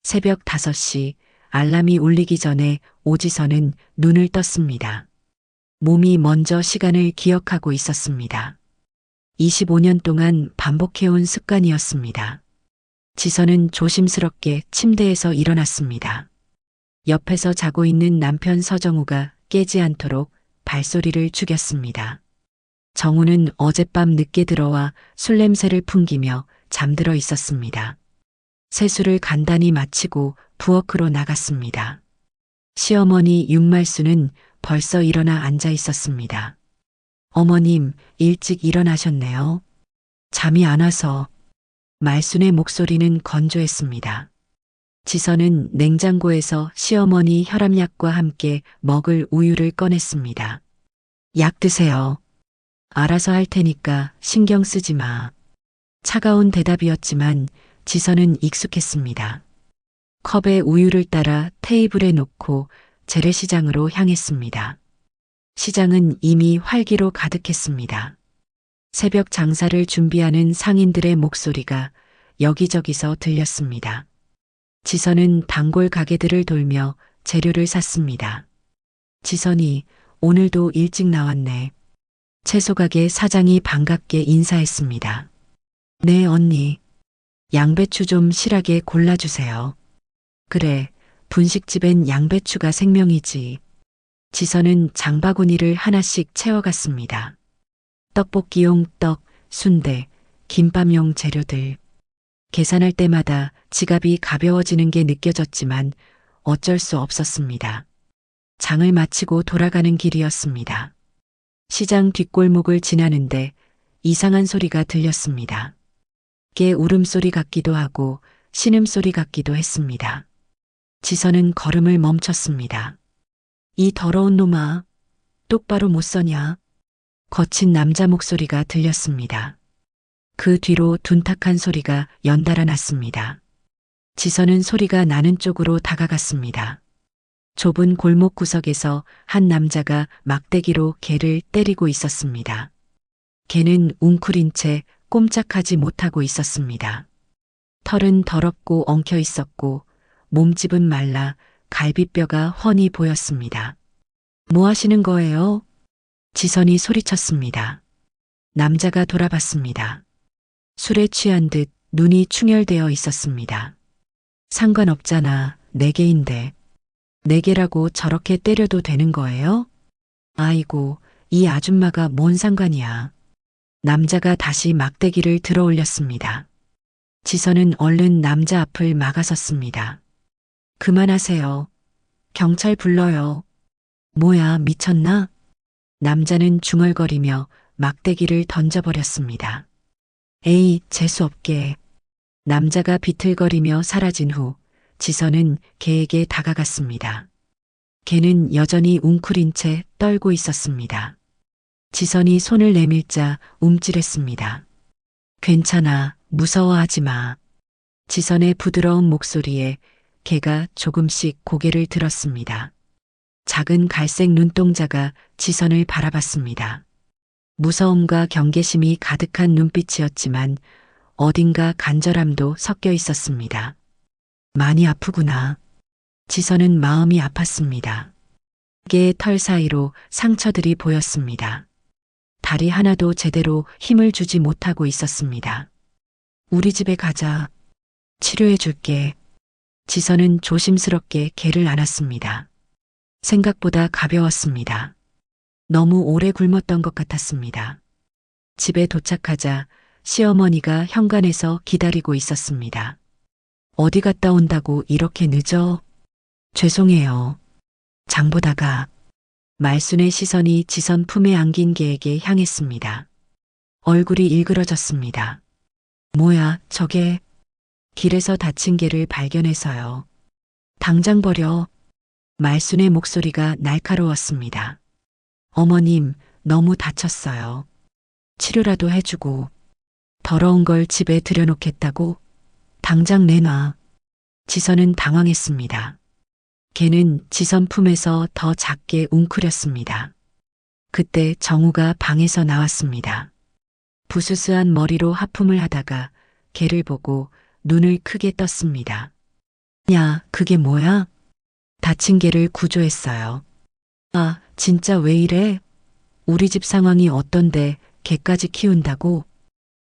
새벽 5시 알람이 울리기 전에 오지선은 눈을 떴습니다. 몸이 먼저 시간을 기억하고 있었습니다. 25년 동안 반복해온 습관이었습니다. 지선은 조심스럽게 침대에서 일어났습니다. 옆에서 자고 있는 남편 서정우가 깨지 않도록 발소리를 죽였습니다. 정우는 어젯밤 늦게 들어와 술 냄새를 풍기며 잠들어 있었습니다. 세수를 간단히 마치고 부엌으로 나갔습니다. 시어머니 윤말수는 벌써 일어나 앉아 있었습니다. 어머님, 일찍 일어나셨네요. 잠이 안 와서. 말순의 목소리는 건조했습니다. 지선은 냉장고에서 시어머니 혈압약과 함께 먹을 우유를 꺼냈습니다. 약 드세요. 알아서 할 테니까 신경 쓰지 마. 차가운 대답이었지만 지선은 익숙했습니다. 컵에 우유를 따라 테이블에 놓고 재래시장으로 향했습니다. 시장은 이미 활기로 가득했습니다. 새벽 장사를 준비하는 상인들의 목소리가 여기저기서 들렸습니다. 지선은 단골 가게들을 돌며 재료를 샀습니다. 지선이 오늘도 일찍 나왔네. 채소가게 사장이 반갑게 인사했습니다. 네, 언니. 양배추 좀 실하게 골라주세요. 그래, 분식집엔 양배추가 생명이지. 지선은 장바구니를 하나씩 채워갔습니다. 떡볶이용 떡, 순대, 김밥용 재료들. 계산할 때마다 지갑이 가벼워지는 게 느껴졌지만 어쩔 수 없었습니다. 장을 마치고 돌아가는 길이었습니다. 시장 뒷골목을 지나는데 이상한 소리가 들렸습니다. 개 울음소리 같기도 하고 신음소리 같기도 했습니다. 지선은 걸음을 멈췄습니다. 이 더러운 놈아, 똑바로 못 서냐? 거친 남자 목소리가 들렸습니다. 그 뒤로 둔탁한 소리가 연달아 났습니다. 지선은 소리가 나는 쪽으로 다가갔습니다. 좁은 골목 구석에서 한 남자가 막대기로 개를 때리고 있었습니다. 개는 웅크린 채 꼼짝하지 못하고 있었습니다. 털은 더럽고 엉켜 있었고 몸집은 말라 갈비뼈가 훤히 보였습니다. 뭐 하시는 거예요? 지선이 소리쳤습니다. 남자가 돌아봤습니다. 술에 취한 듯 눈이 충혈되어 있었습니다. 상관없잖아, 내 개인데. 내 개라고 저렇게 때려도 되는 거예요? 아이고, 이 아줌마가 뭔 상관이야. 남자가 다시 막대기를 들어 올렸습니다. 지선은 얼른 남자 앞을 막아섰습니다. 그만하세요. 경찰 불러요. 뭐야, 미쳤나? 남자는 중얼거리며 막대기를 던져버렸습니다. 에이, 재수없게. 남자가 비틀거리며 사라진 후 지선은 개에게 다가갔습니다. 개는 여전히 웅크린 채 떨고 있었습니다. 지선이 손을 내밀자 움찔했습니다. 괜찮아, 무서워하지 마. 지선의 부드러운 목소리에 개가 조금씩 고개를 들었습니다. 작은 갈색 눈동자가 지선을 바라봤습니다. 무서움과 경계심이 가득한 눈빛이었지만 어딘가 간절함도 섞여 있었습니다. 많이 아프구나. 지선은 마음이 아팠습니다. 개의 털 사이로 상처들이 보였습니다. 다리 하나도 제대로 힘을 주지 못하고 있었습니다. 우리 집에 가자. 치료해 줄게. 지선은 조심스럽게 개를 안았습니다. 생각보다 가벼웠습니다. 너무 오래 굶었던 것 같았습니다. 집에 도착하자 시어머니가 현관에서 기다리고 있었습니다. 어디 갔다 온다고 이렇게 늦어? 죄송해요. 장 보다가. 말순의 시선이 지선 품에 안긴 개에게 향했습니다. 얼굴이 일그러졌습니다. 뭐야, 저게. 길에서 다친 개를 발견해서요. 당장 버려. 말순의 목소리가 날카로웠습니다. 어머님, 너무 다쳤어요. 치료라도 해주고. 더러운 걸 집에 들여놓겠다고? 당장 내놔. 지선은 당황했습니다. 개는 지선 품에서 더 작게 웅크렸습니다. 그때 정우가 방에서 나왔습니다. 부스스한 머리로 하품을 하다가 개를 보고 눈을 크게 떴습니다. 야, 그게 뭐야? 다친 개를 구조했어요. 아, 진짜 왜 이래? 우리 집 상황이 어떤데 개까지 키운다고?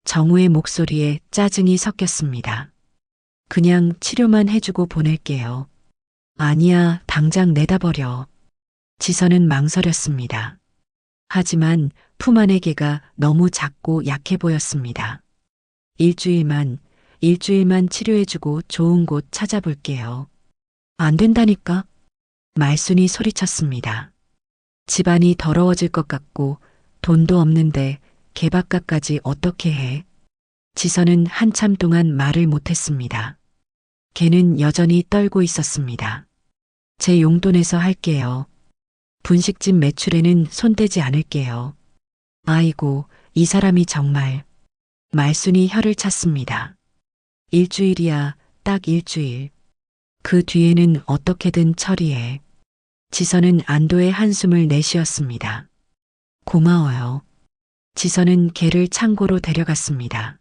정우의 목소리에 짜증이 섞였습니다. 그냥 치료만 해주고 보낼게요. 아니야, 당장 내다 버려. 지선은 망설였습니다. 하지만 품 안의 개가 너무 작고 약해 보였습니다. 일주일만, 일주일만 치료해주고 좋은 곳 찾아볼게요. 안 된다니까? 말순이 소리쳤습니다. 집안이 더러워질 것 같고 돈도 없는데 개밥값까지 어떻게 해? 지선은 한참 동안 말을 못했습니다. 개는 여전히 떨고 있었습니다. 제 용돈에서 할게요. 분식집 매출에는 손대지 않을게요. 아이고, 이 사람이 정말. 말순이 혀를 찼습니다. 일주일이야, 딱 일주일. 그 뒤에는 어떻게든 처리해. 지선은 안도의 한숨을 내쉬었습니다. 고마워요. 지선은 개를 창고로 데려갔습니다.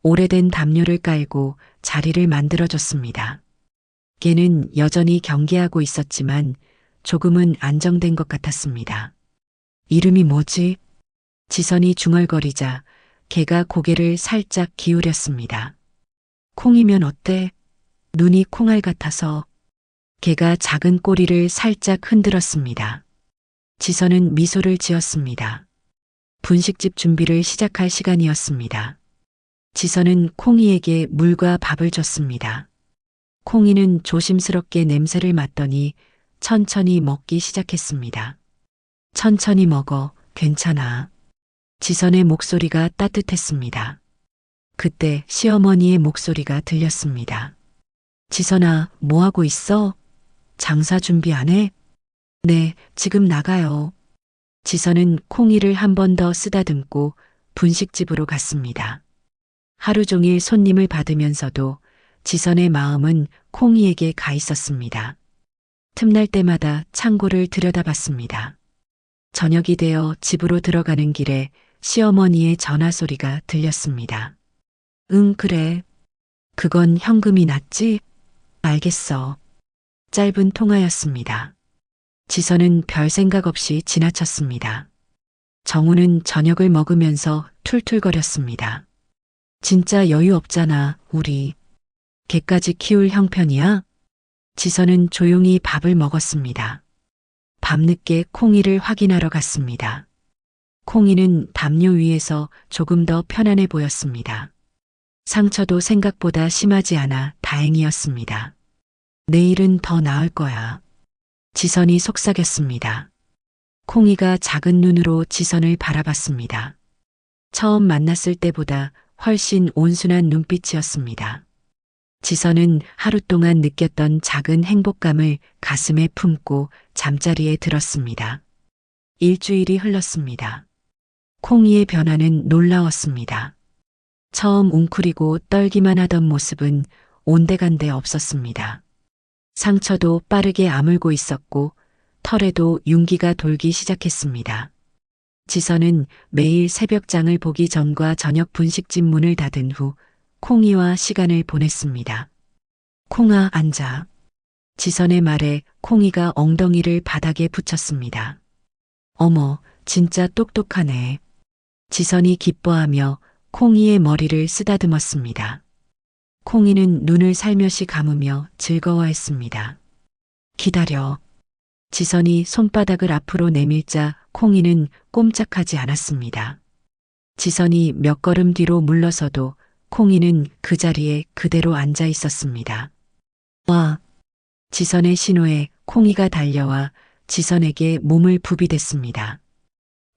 오래된 담요를 깔고 자리를 만들어줬습니다. 개는 여전히 경계하고 있었지만 조금은 안정된 것 같았습니다. 이름이 뭐지? 지선이 중얼거리자 개가 고개를 살짝 기울였습니다. 콩이면 어때? 눈이 콩알 같아서. 개가 작은 꼬리를 살짝 흔들었습니다. 지선은 미소를 지었습니다. 분식집 준비를 시작할 시간이었습니다. 지선은 콩이에게 물과 밥을 줬습니다. 콩이는 조심스럽게 냄새를 맡더니 천천히 먹기 시작했습니다. 천천히 먹어, 괜찮아. 지선의 목소리가 따뜻했습니다. 그때 시어머니의 목소리가 들렸습니다. 지선아, 뭐 하고 있어? 장사 준비 안 해? 네, 지금 나가요. 지선은 콩이를 한 번 더 쓰다듬고 분식집으로 갔습니다. 하루 종일 손님을 받으면서도 지선의 마음은 콩이에게 가 있었습니다. 틈날 때마다 창고를 들여다봤습니다. 저녁이 되어 집으로 들어가는 길에 시어머니의 전화 소리가 들렸습니다. 응, 그래. 그건 현금이 낫지? 알겠어. 짧은 통화였습니다. 지선은 별 생각 없이 지나쳤습니다. 정우는 저녁을 먹으면서 툴툴거렸습니다. 진짜 여유 없잖아, 우리. 개까지 키울 형편이야? 지선은 조용히 밥을 먹었습니다. 밤늦게 콩이를 확인하러 갔습니다. 콩이는 담요 위에서 조금 더 편안해 보였습니다. 상처도 생각보다 심하지 않아 다행이었습니다. 내일은 더 나을 거야. 지선이 속삭였습니다. 콩이가 작은 눈으로 지선을 바라봤습니다. 처음 만났을 때보다 훨씬 온순한 눈빛이었습니다. 지선은 하루 동안 느꼈던 작은 행복감을 가슴에 품고 잠자리에 들었습니다. 일주일이 흘렀습니다. 콩이의 변화는 놀라웠습니다. 처음 웅크리고 떨기만 하던 모습은 온데간데 없었습니다. 상처도 빠르게 아물고 있었고 털에도 윤기가 돌기 시작했습니다. 지선은 매일 새벽장을 보기 전과 저녁 분식집 문을 닫은 후 콩이와 시간을 보냈습니다. 콩아, 앉아. 지선의 말에 콩이가 엉덩이를 바닥에 붙였습니다. 어머, 진짜 똑똑하네. 지선이 기뻐하며 콩이의 머리를 쓰다듬었습니다. 콩이는 눈을 살며시 감으며 즐거워했습니다. 기다려. 지선이 손바닥을 앞으로 내밀자 콩이는 꼼짝하지 않았습니다. 지선이 몇 걸음 뒤로 물러서도 콩이는 그 자리에 그대로 앉아 있었습니다. 와! 지선의 신호에 콩이가 달려와 지선에게 몸을 부비댔습니다.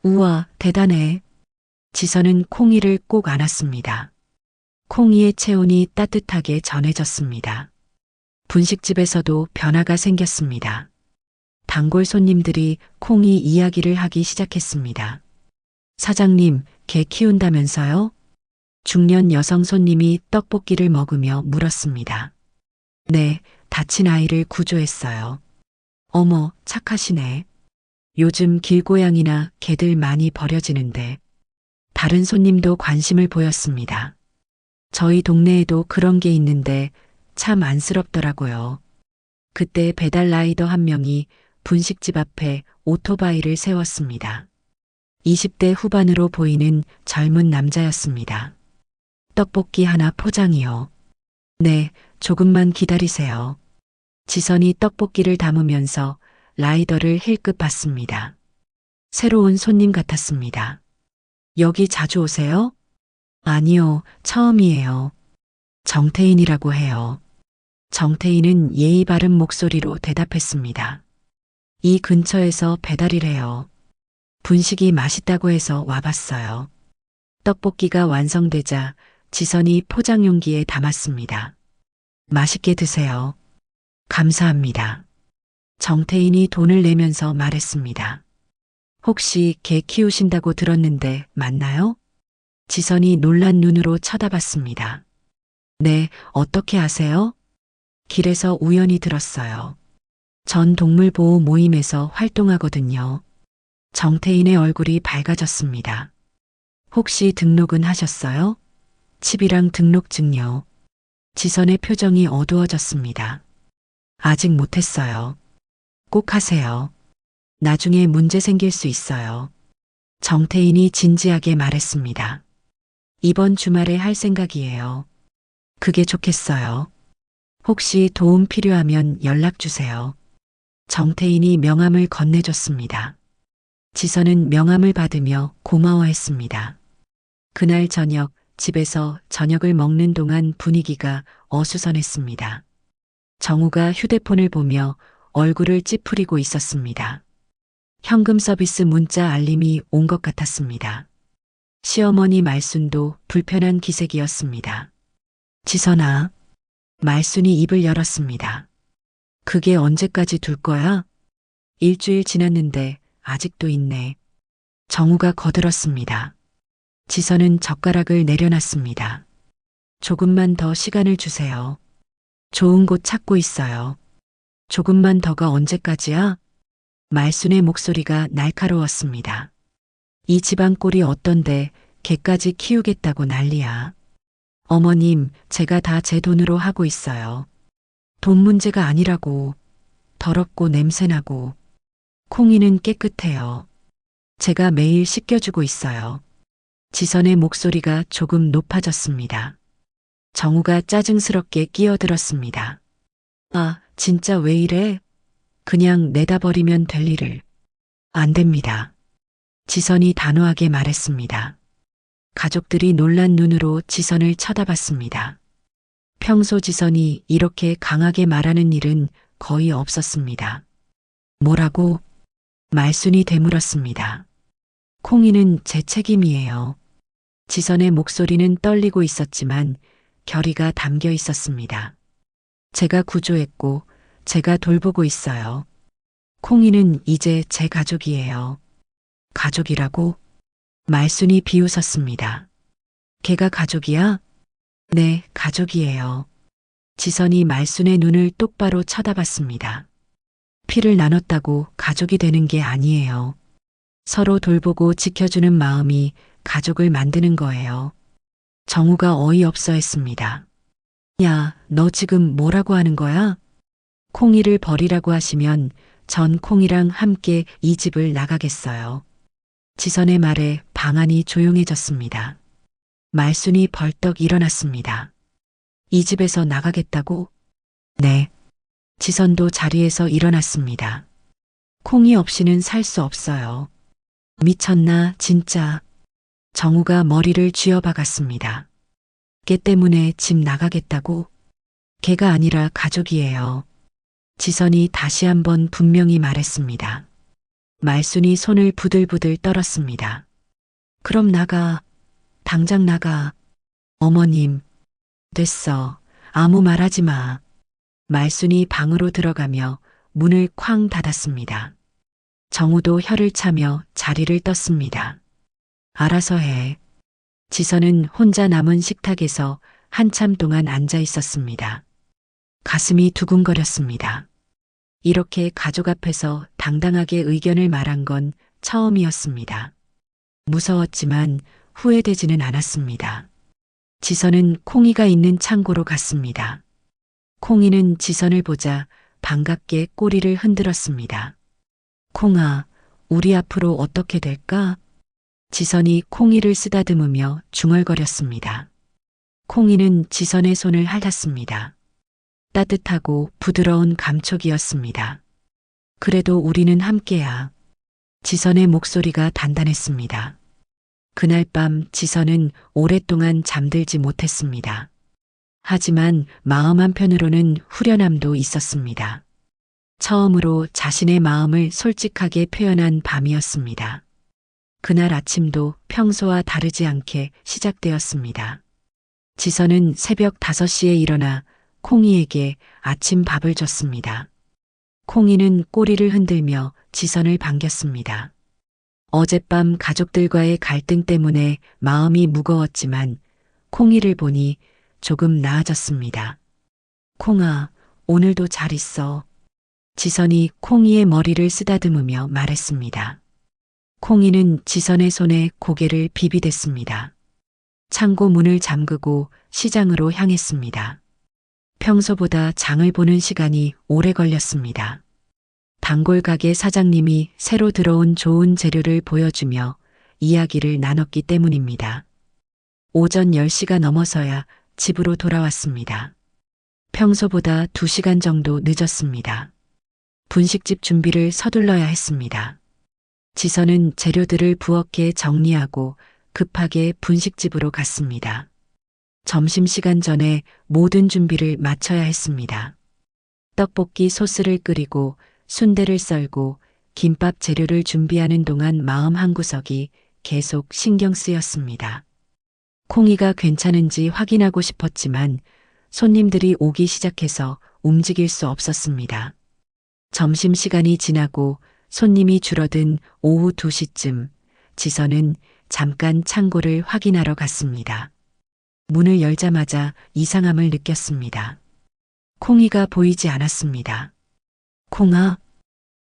우와, 대단해. 지선은 콩이를 꼭 안았습니다. 콩이의 체온이 따뜻하게 전해졌습니다. 분식집에서도 변화가 생겼습니다. 단골 손님들이 콩이 이야기를 하기 시작했습니다. 사장님, 개 키운다면서요? 중년 여성 손님이 떡볶이를 먹으며 물었습니다. 네, 다친 아이를 구조했어요. 어머, 착하시네. 요즘 길고양이나 개들 많이 버려지는데 다른 손님도 관심을 보였습니다. 저희 동네에도 그런 게 있는데 참 안쓰럽더라고요. 그때 배달 라이더 한 명이 분식집 앞에 오토바이를 세웠습니다. 20대 후반으로 보이는 젊은 남자였습니다. 떡볶이 하나 포장이요. 네, 조금만 기다리세요. 지선이 떡볶이를 담으면서 라이더를 힐끗 봤습니다. 새로운 손님 같았습니다. 여기 자주 오세요? 아니요, 처음이에요. 정태인이라고 해요. 정태인은 예의 바른 목소리로 대답했습니다. 이 근처에서 배달이래요. 분식이 맛있다고 해서 와봤어요. 떡볶이가 완성되자 지선이 포장 용기에 담았습니다. 맛있게 드세요. 감사합니다. 정태인이 돈을 내면서 말했습니다. 혹시 개 키우신다고 들었는데 맞나요? 지선이 놀란 눈으로 쳐다봤습니다. 네, 어떻게 아세요? 길에서 우연히 들었어요. 전 동물보호 모임에서 활동하거든요. 정태인의 얼굴이 밝아졌습니다. 혹시 등록은 하셨어요? 칩이랑 등록증요. 지선의 표정이 어두워졌습니다. 아직 못했어요. 꼭 하세요. 나중에 문제 생길 수 있어요. 정태인이 진지하게 말했습니다. 이번 주말에 할 생각이에요. 그게 좋겠어요. 혹시 도움 필요하면 연락 주세요. 정태인이 명함을 건네줬습니다. 지선은 명함을 받으며 고마워했습니다. 그날 저녁 집에서 저녁을 먹는 동안 분위기가 어수선했습니다. 정우가 휴대폰을 보며 얼굴을 찌푸리고 있었습니다. 현금 서비스 문자 알림이 온 것 같았습니다. 시어머니 말순도 불편한 기색이었습니다. 지선아. 말순이 입을 열었습니다. 그게 언제까지 둘 거야? 일주일 지났는데 아직도 있네. 정우가 거들었습니다. 지선은 젓가락을 내려놨습니다. 조금만 더 시간을 주세요. 좋은 곳 찾고 있어요. 조금만 더가 언제까지야? 말순의 목소리가 날카로웠습니다. 이 집안 꼴이 어떤데 개까지 키우겠다고 난리야. 어머님, 제가 다 제 돈으로 하고 있어요. 돈 문제가 아니라고. 더럽고 냄새나고. 콩이는 깨끗해요. 제가 매일 씻겨주고 있어요. 지선의 목소리가 조금 높아졌습니다. 정우가 짜증스럽게 끼어들었습니다. 아, 진짜 왜 이래? 그냥 내다 버리면 될 일을. 안 됩니다. 지선이 단호하게 말했습니다. 가족들이 놀란 눈으로 지선을 쳐다봤습니다. 평소 지선이 이렇게 강하게 말하는 일은 거의 없었습니다. 뭐라고? 말순이 되물었습니다. 콩이는 제 책임이에요. 지선의 목소리는 떨리고 있었지만 결의가 담겨 있었습니다. 제가 구조했고 제가 돌보고 있어요. 콩이는 이제 제 가족이에요. 가족이라고? 말순이 비웃었습니다. 걔가 가족이야? 네, 가족이에요. 지선이 말순의 눈을 똑바로 쳐다봤습니다. 피를 나눴다고 가족이 되는 게 아니에요. 서로 돌보고 지켜주는 마음이 가족을 만드는 거예요. 정우가 어이없어 했습니다. 야, 너 지금 뭐라고 하는 거야? 콩이를 버리라고 하시면 전 콩이랑 함께 이 집을 나가겠어요. 지선의 말에 방안이 조용해졌습니다. 말순이 벌떡 일어났습니다. 이 집에서 나가겠다고? 네. 지선도 자리에서 일어났습니다. 콩이 없이는 살 수 없어요. 미쳤나, 진짜. 정우가 머리를 쥐어박았습니다. 걔 때문에 집 나가겠다고? 걔가 아니라 가족이에요. 지선이 다시 한번 분명히 말했습니다. 말순이 손을 부들부들 떨었습니다. 그럼 나가. 당장 나가. 어머님. 됐어. 아무 말하지 마. 말순이 방으로 들어가며 문을 쾅 닫았습니다. 정우도 혀를 차며 자리를 떴습니다. 알아서 해. 지선은 혼자 남은 식탁에서 한참 동안 앉아 있었습니다. 가슴이 두근거렸습니다. 이렇게 가족 앞에서 당당하게 의견을 말한 건 처음이었습니다. 무서웠지만 후회되지는 않았습니다. 지선은 콩이가 있는 창고로 갔습니다. 콩이는 지선을 보자 반갑게 꼬리를 흔들었습니다. 콩아, 우리 앞으로 어떻게 될까? 지선이 콩이를 쓰다듬으며 중얼거렸습니다. 콩이는 지선의 손을 핥았습니다. 따뜻하고 부드러운 감촉이었습니다. 그래도 우리는 함께야. 지선의 목소리가 단단했습니다. 그날 밤 지선은 오랫동안 잠들지 못했습니다. 하지만 마음 한편으로는 후련함도 있었습니다. 처음으로 자신의 마음을 솔직하게 표현한 밤이었습니다. 그날 아침도 평소와 다르지 않게 시작되었습니다. 지선은 새벽 5시에 일어나 콩이에게 아침 밥을 줬습니다. 콩이는 꼬리를 흔들며 지선을 반겼습니다. 어젯밤 가족들과의 갈등 때문에 마음이 무거웠지만 콩이를 보니 조금 나아졌습니다. 콩아, 오늘도 잘 있어. 지선이 콩이의 머리를 쓰다듬으며 말했습니다. 콩이는 지선의 손에 고개를 비비댔습니다. 창고 문을 잠그고 시장으로 향했습니다. 평소보다 장을 보는 시간이 오래 걸렸습니다. 단골 가게 사장님이 새로 들어온 좋은 재료를 보여주며 이야기를 나눴기 때문입니다. 오전 10시가 넘어서야 집으로 돌아왔습니다. 평소보다 2시간 정도 늦었습니다. 분식집 준비를 서둘러야 했습니다. 지선은 재료들을 부엌에 정리하고 급하게 분식집으로 갔습니다. 점심시간 전에 모든 준비를 마쳐야 했습니다. 떡볶이 소스를 끓이고 순대를 썰고 김밥 재료를 준비하는 동안 마음 한구석이 계속 신경 쓰였습니다. 콩이가 괜찮은지 확인하고 싶었지만 손님들이 오기 시작해서 움직일 수 없었습니다. 점심시간이 지나고 손님이 줄어든 오후 2시쯤 지선은 잠깐 창고를 확인하러 갔습니다. 문을 열자마자 이상함을 느꼈습니다. 콩이가 보이지 않았습니다. 콩아,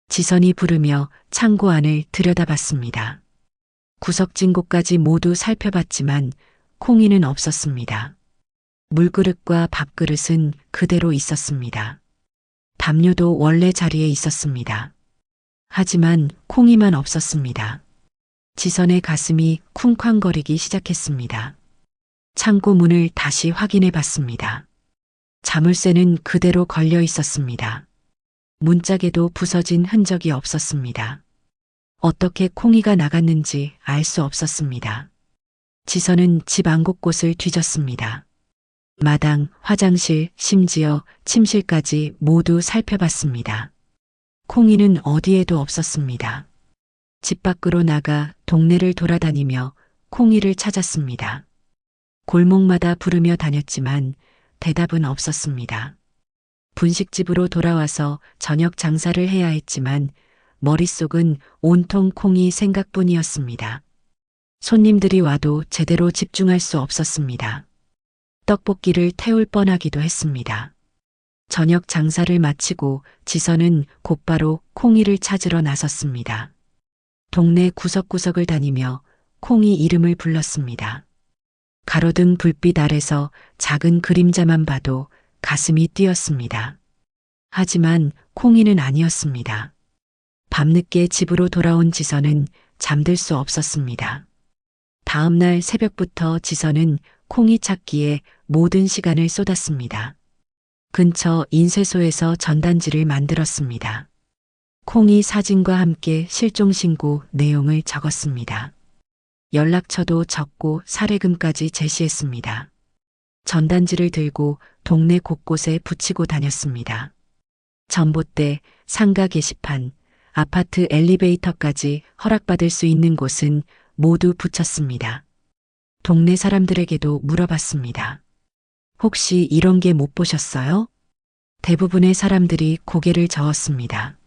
지선이 부르며 창고 안을 들여다봤습니다. 구석진 곳까지 모두 살펴봤지만 콩이는 없었습니다. 물그릇과 밥그릇은 그대로 있었습니다. 담요도 원래 자리에 있었습니다. 하지만 콩이만 없었습니다. 지선의 가슴이 쿵쾅거리기 시작했습니다. 창고 문을 다시 확인해 봤습니다. 자물쇠는 그대로 걸려 있었습니다. 문짝에도 부서진 흔적이 없었습니다. 어떻게 콩이가 나갔는지 알 수 없었습니다. 지선은 집 안 곳곳을 뒤졌습니다. 마당, 화장실, 심지어 침실까지 모두 살펴봤습니다. 콩이는 어디에도 없었습니다. 집 밖으로 나가 동네를 돌아다니며 콩이를 찾았습니다. 골목마다 부르며 다녔지만 대답은 없었습니다. 분식집으로 돌아와서 저녁 장사를 해야 했지만 머릿속은 온통 콩이 생각뿐이었습니다. 손님들이 와도 제대로 집중할 수 없었습니다. 떡볶이를 태울 뻔하기도 했습니다. 저녁 장사를 마치고 지선은 곧바로 콩이를 찾으러 나섰습니다. 동네 구석구석을 다니며 콩이 이름을 불렀습니다. 가로등 불빛 아래서 작은 그림자만 봐도 가슴이 뛰었습니다. 하지만 콩이는 아니었습니다. 밤늦게 집으로 돌아온 지선은 잠들 수 없었습니다. 다음 날 새벽부터 지선은 콩이 찾기에 모든 시간을 쏟았습니다. 근처 인쇄소에서 전단지를 만들었습니다. 콩이 사진과 함께 실종신고 내용을 적었습니다. 연락처도 적고 사례금까지 제시했습니다. 전단지를 들고 동네 곳곳에 붙이고 다녔습니다. 전봇대, 상가 게시판, 아파트 엘리베이터까지 허락받을 수 있는 곳은 모두 붙였습니다. 동네 사람들에게도 물어봤습니다. 혹시 이런 게 못 보셨어요? 대부분의 사람들이 고개를 저었습니다.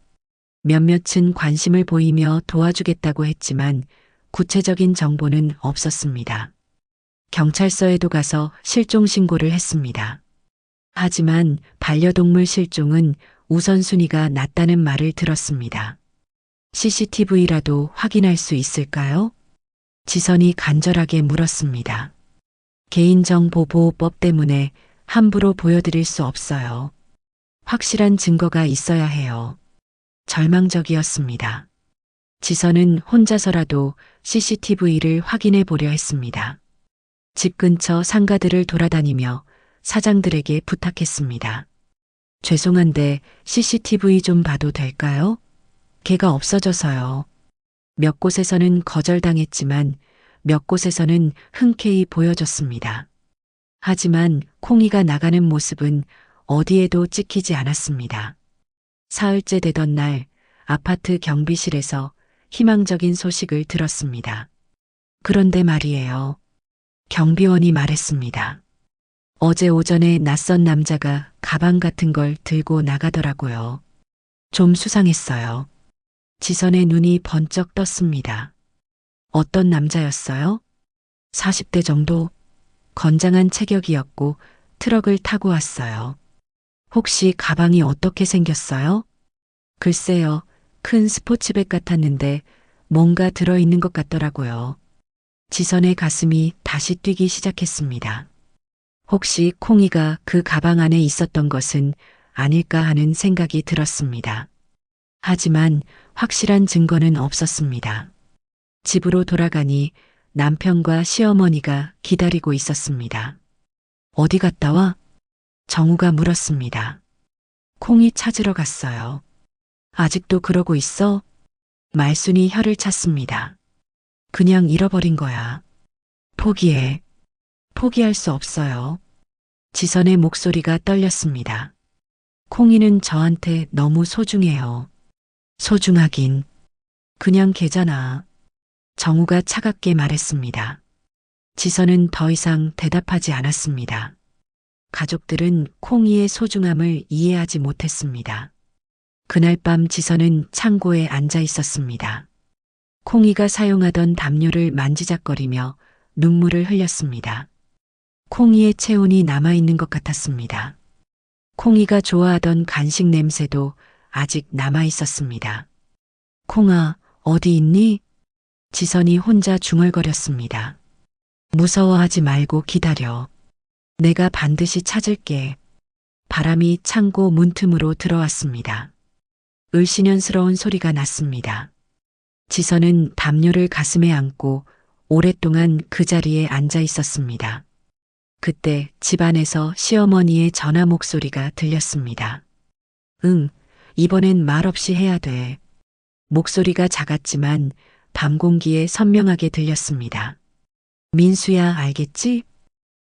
몇몇은 관심을 보이며 도와주겠다고 했지만 구체적인 정보는 없었습니다. 경찰서에도 가서 실종 신고를 했습니다. 하지만 반려동물 실종은 우선순위가 낮다는 말을 들었습니다. CCTV라도 확인할 수 있을까요? 지선이 간절하게 물었습니다. 개인정보보호법 때문에 함부로 보여드릴 수 없어요. 확실한 증거가 있어야 해요. 절망적이었습니다. 지선은 혼자서라도 CCTV를 확인해 보려 했습니다. 집 근처 상가들을 돌아다니며 사장들에게 부탁했습니다. 죄송한데 CCTV 좀 봐도 될까요? 개가 없어져서요. 몇 곳에서는 거절당했지만 몇 곳에서는 흔쾌히 보여줬습니다. 하지만 콩이가 나가는 모습은 어디에도 찍히지 않았습니다. 사흘째 되던 날 아파트 경비실에서 희망적인 소식을 들었습니다. 그런데 말이에요. 경비원이 말했습니다. 어제 오전에 낯선 남자가 가방 같은 걸 들고 나가더라고요. 좀 수상했어요. 지선의 눈이 번쩍 떴습니다. 어떤 남자였어요? 40대 정도? 건장한 체격이었고 트럭을 타고 왔어요. 혹시 가방이 어떻게 생겼어요? 글쎄요, 큰 스포츠백 같았는데 뭔가 들어있는 것 같더라고요. 지선의 가슴이 다시 뛰기 시작했습니다. 혹시 콩이가 그 가방 안에 있었던 것은 아닐까 하는 생각이 들었습니다. 하지만 확실한 증거는 없었습니다. 집으로 돌아가니 남편과 시어머니가 기다리고 있었습니다. 어디 갔다 와? 정우가 물었습니다. 콩이 찾으러 갔어요. 아직도 그러고 있어? 말순이 혀를 찼습니다. 그냥 잃어버린 거야. 포기해. 포기할 수 없어요. 지선의 목소리가 떨렸습니다. 콩이는 저한테 너무 소중해요. 소중하긴. 그냥 걔잖아. 정우가 차갑게 말했습니다. 지선은 더 이상 대답하지 않았습니다. 가족들은 콩이의 소중함을 이해하지 못했습니다. 그날 밤 지선은 창고에 앉아 있었습니다. 콩이가 사용하던 담요를 만지작거리며 눈물을 흘렸습니다. 콩이의 체온이 남아있는 것 같았습니다. 콩이가 좋아하던 간식 냄새도 아직 남아있었습니다. 콩아, 어디 있니? 지선이 혼자 중얼거렸습니다. 무서워하지 말고 기다려. 내가 반드시 찾을게. 바람이 창고 문틈으로 들어왔습니다. 을씨년스러운 소리가 났습니다. 지선은 담요를 가슴에 안고 오랫동안 그 자리에 앉아 있었습니다. 그때 집안에서 시어머니의 전화 목소리가 들렸습니다. 응, 이번엔 말없이 해야 돼. 목소리가 작았지만 밤 공기에 선명하게 들렸습니다. 민수야, 알겠지?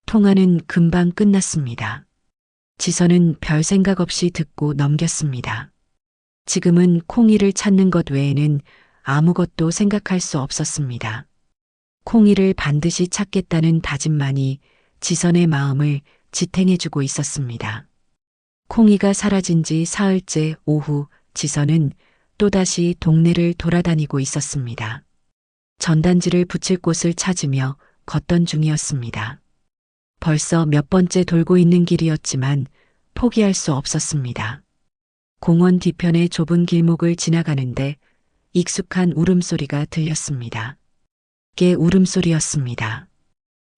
통화는 금방 끝났습니다. 지선은 별 생각 없이 듣고 넘겼습니다. 지금은 콩이를 찾는 것 외에는 아무것도 생각할 수 없었습니다. 콩이를 반드시 찾겠다는 다짐만이 지선의 마음을 지탱해주고 있었습니다. 콩이가 사라진 지 사흘째 오후 지선은 또다시 동네를 돌아다니고 있었습니다. 전단지를 붙일 곳을 찾으며 걷던 중이었습니다. 벌써 몇 번째 돌고 있는 길이었지만 포기할 수 없었습니다. 공원 뒤편의 좁은 길목을 지나가는데 익숙한 울음소리가 들렸습니다. 개 울음소리였습니다.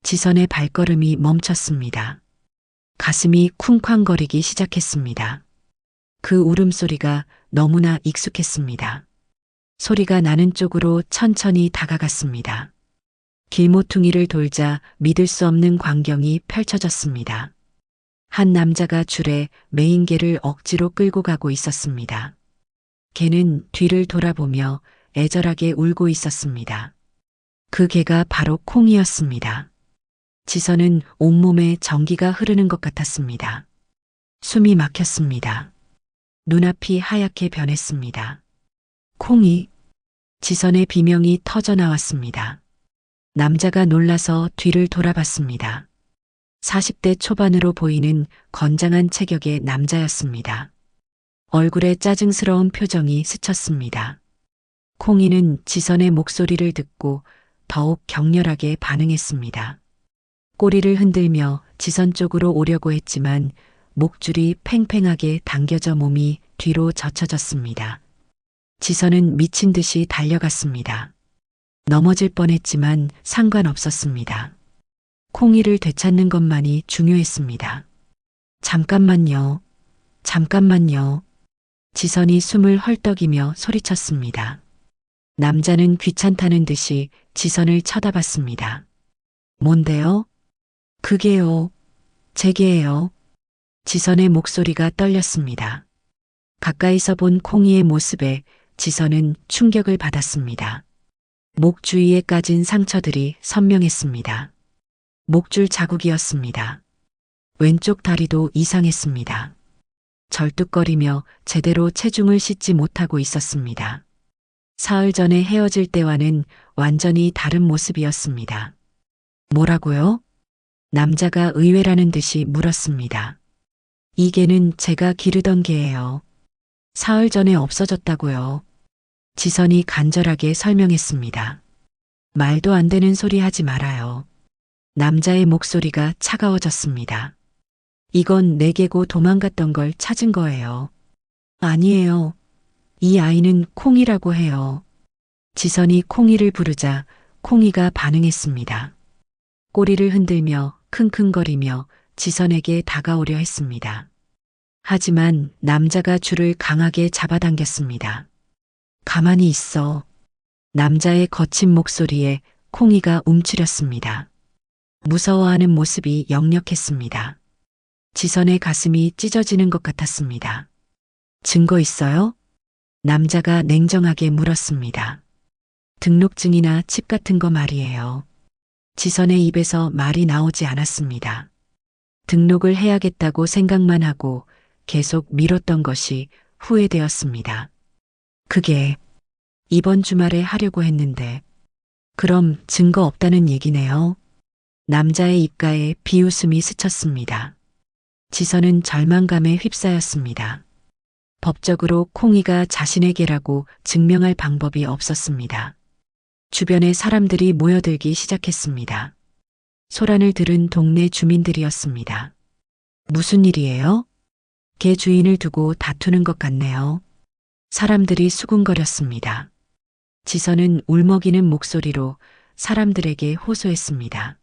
지선의 발걸음이 멈췄습니다. 가슴이 쿵쾅거리기 시작했습니다. 그 울음소리가 너무나 익숙했습니다. 소리가 나는 쪽으로 천천히 다가갔습니다. 길모퉁이를 돌자 믿을 수 없는 광경이 펼쳐졌습니다. 한 남자가 줄에 메인 개를 억지로 끌고 가고 있었습니다. 개는 뒤를 돌아보며 애절하게 울고 있었습니다. 그 개가 바로 콩이었습니다. 지선은 온몸에 전기가 흐르는 것 같았습니다. 숨이 막혔습니다. 눈앞이 하얗게 변했습니다. 콩이. 지선의 비명이 터져 나왔습니다. 남자가 놀라서 뒤를 돌아봤습니다. 40대 초반으로 보이는 건장한 체격의 남자였습니다. 얼굴에 짜증스러운 표정이 스쳤습니다. 콩이는 지선의 목소리를 듣고 더욱 격렬하게 반응했습니다. 꼬리를 흔들며 지선 쪽으로 오려고 했지만 목줄이 팽팽하게 당겨져 몸이 뒤로 젖혀졌습니다. 지선은 미친 듯이 달려갔습니다. 넘어질 뻔했지만 상관없었습니다. 콩이를 되찾는 것만이 중요했습니다. 잠깐만요. 잠깐만요. 지선이 숨을 헐떡이며 소리쳤습니다. 남자는 귀찮다는 듯이 지선을 쳐다봤습니다. 뭔데요? 그게요. 제게예요. 지선의 목소리가 떨렸습니다. 가까이서 본 콩이의 모습에 지선은 충격을 받았습니다. 목 주위에 까진 상처들이 선명했습니다. 목줄 자국이었습니다. 왼쪽 다리도 이상했습니다. 절뚝거리며 제대로 체중을 싣지 못하고 있었습니다. 사흘 전에 헤어질 때와는 완전히 다른 모습이었습니다. 뭐라고요? 남자가 의외라는 듯이 물었습니다. 이 개는 제가 기르던 개예요. 사흘 전에 없어졌다고요. 지선이 간절하게 설명했습니다. 말도 안 되는 소리 하지 말아요. 남자의 목소리가 차가워졌습니다. 이건 내 개고 도망갔던 걸 찾은 거예요. 아니에요. 이 아이는 콩이라고 해요. 지선이 콩이를 부르자 콩이가 반응했습니다. 꼬리를 흔들며 킁킁거리며 지선에게 다가오려 했습니다. 하지만 남자가 줄을 강하게 잡아당겼습니다. 가만히 있어. 남자의 거친 목소리에 콩이가 움츠렸습니다. 무서워하는 모습이 역력했습니다. 지선의 가슴이 찢어지는 것 같았습니다. 증거 있어요? 남자가 냉정하게 물었습니다. 등록증이나 칩 같은 거 말이에요. 지선의 입에서 말이 나오지 않았습니다. 등록을 해야겠다고 생각만 하고 계속 미뤘던 것이 후회되었습니다. 그게 이번 주말에 하려고 했는데 그럼 증거 없다는 얘기네요. 남자의 입가에 비웃음이 스쳤습니다. 지선은 절망감에 휩싸였습니다. 법적으로 콩이가 자신의 개라고 증명할 방법이 없었습니다. 주변에 사람들이 모여들기 시작했습니다. 소란을 들은 동네 주민들이었습니다. 무슨 일이에요? 개 주인을 두고 다투는 것 같네요. 사람들이 수군거렸습니다. 지선은 울먹이는 목소리로 사람들에게 호소했습니다.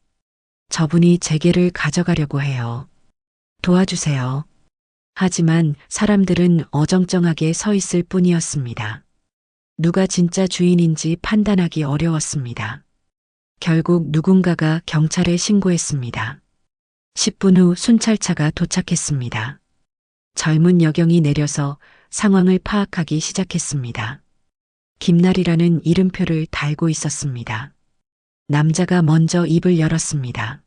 저분이 제 개를 가져가려고 해요. 도와주세요. 하지만 사람들은 어정쩡하게 서 있을 뿐이었습니다. 누가 진짜 주인인지 판단하기 어려웠습니다. 결국 누군가가 경찰에 신고했습니다. 10분 후 순찰차가 도착했습니다. 젊은 여경이 내려서 상황을 파악하기 시작했습니다. 김날이라는 이름표를 달고 있었습니다. 남자가 먼저 입을 열었습니다.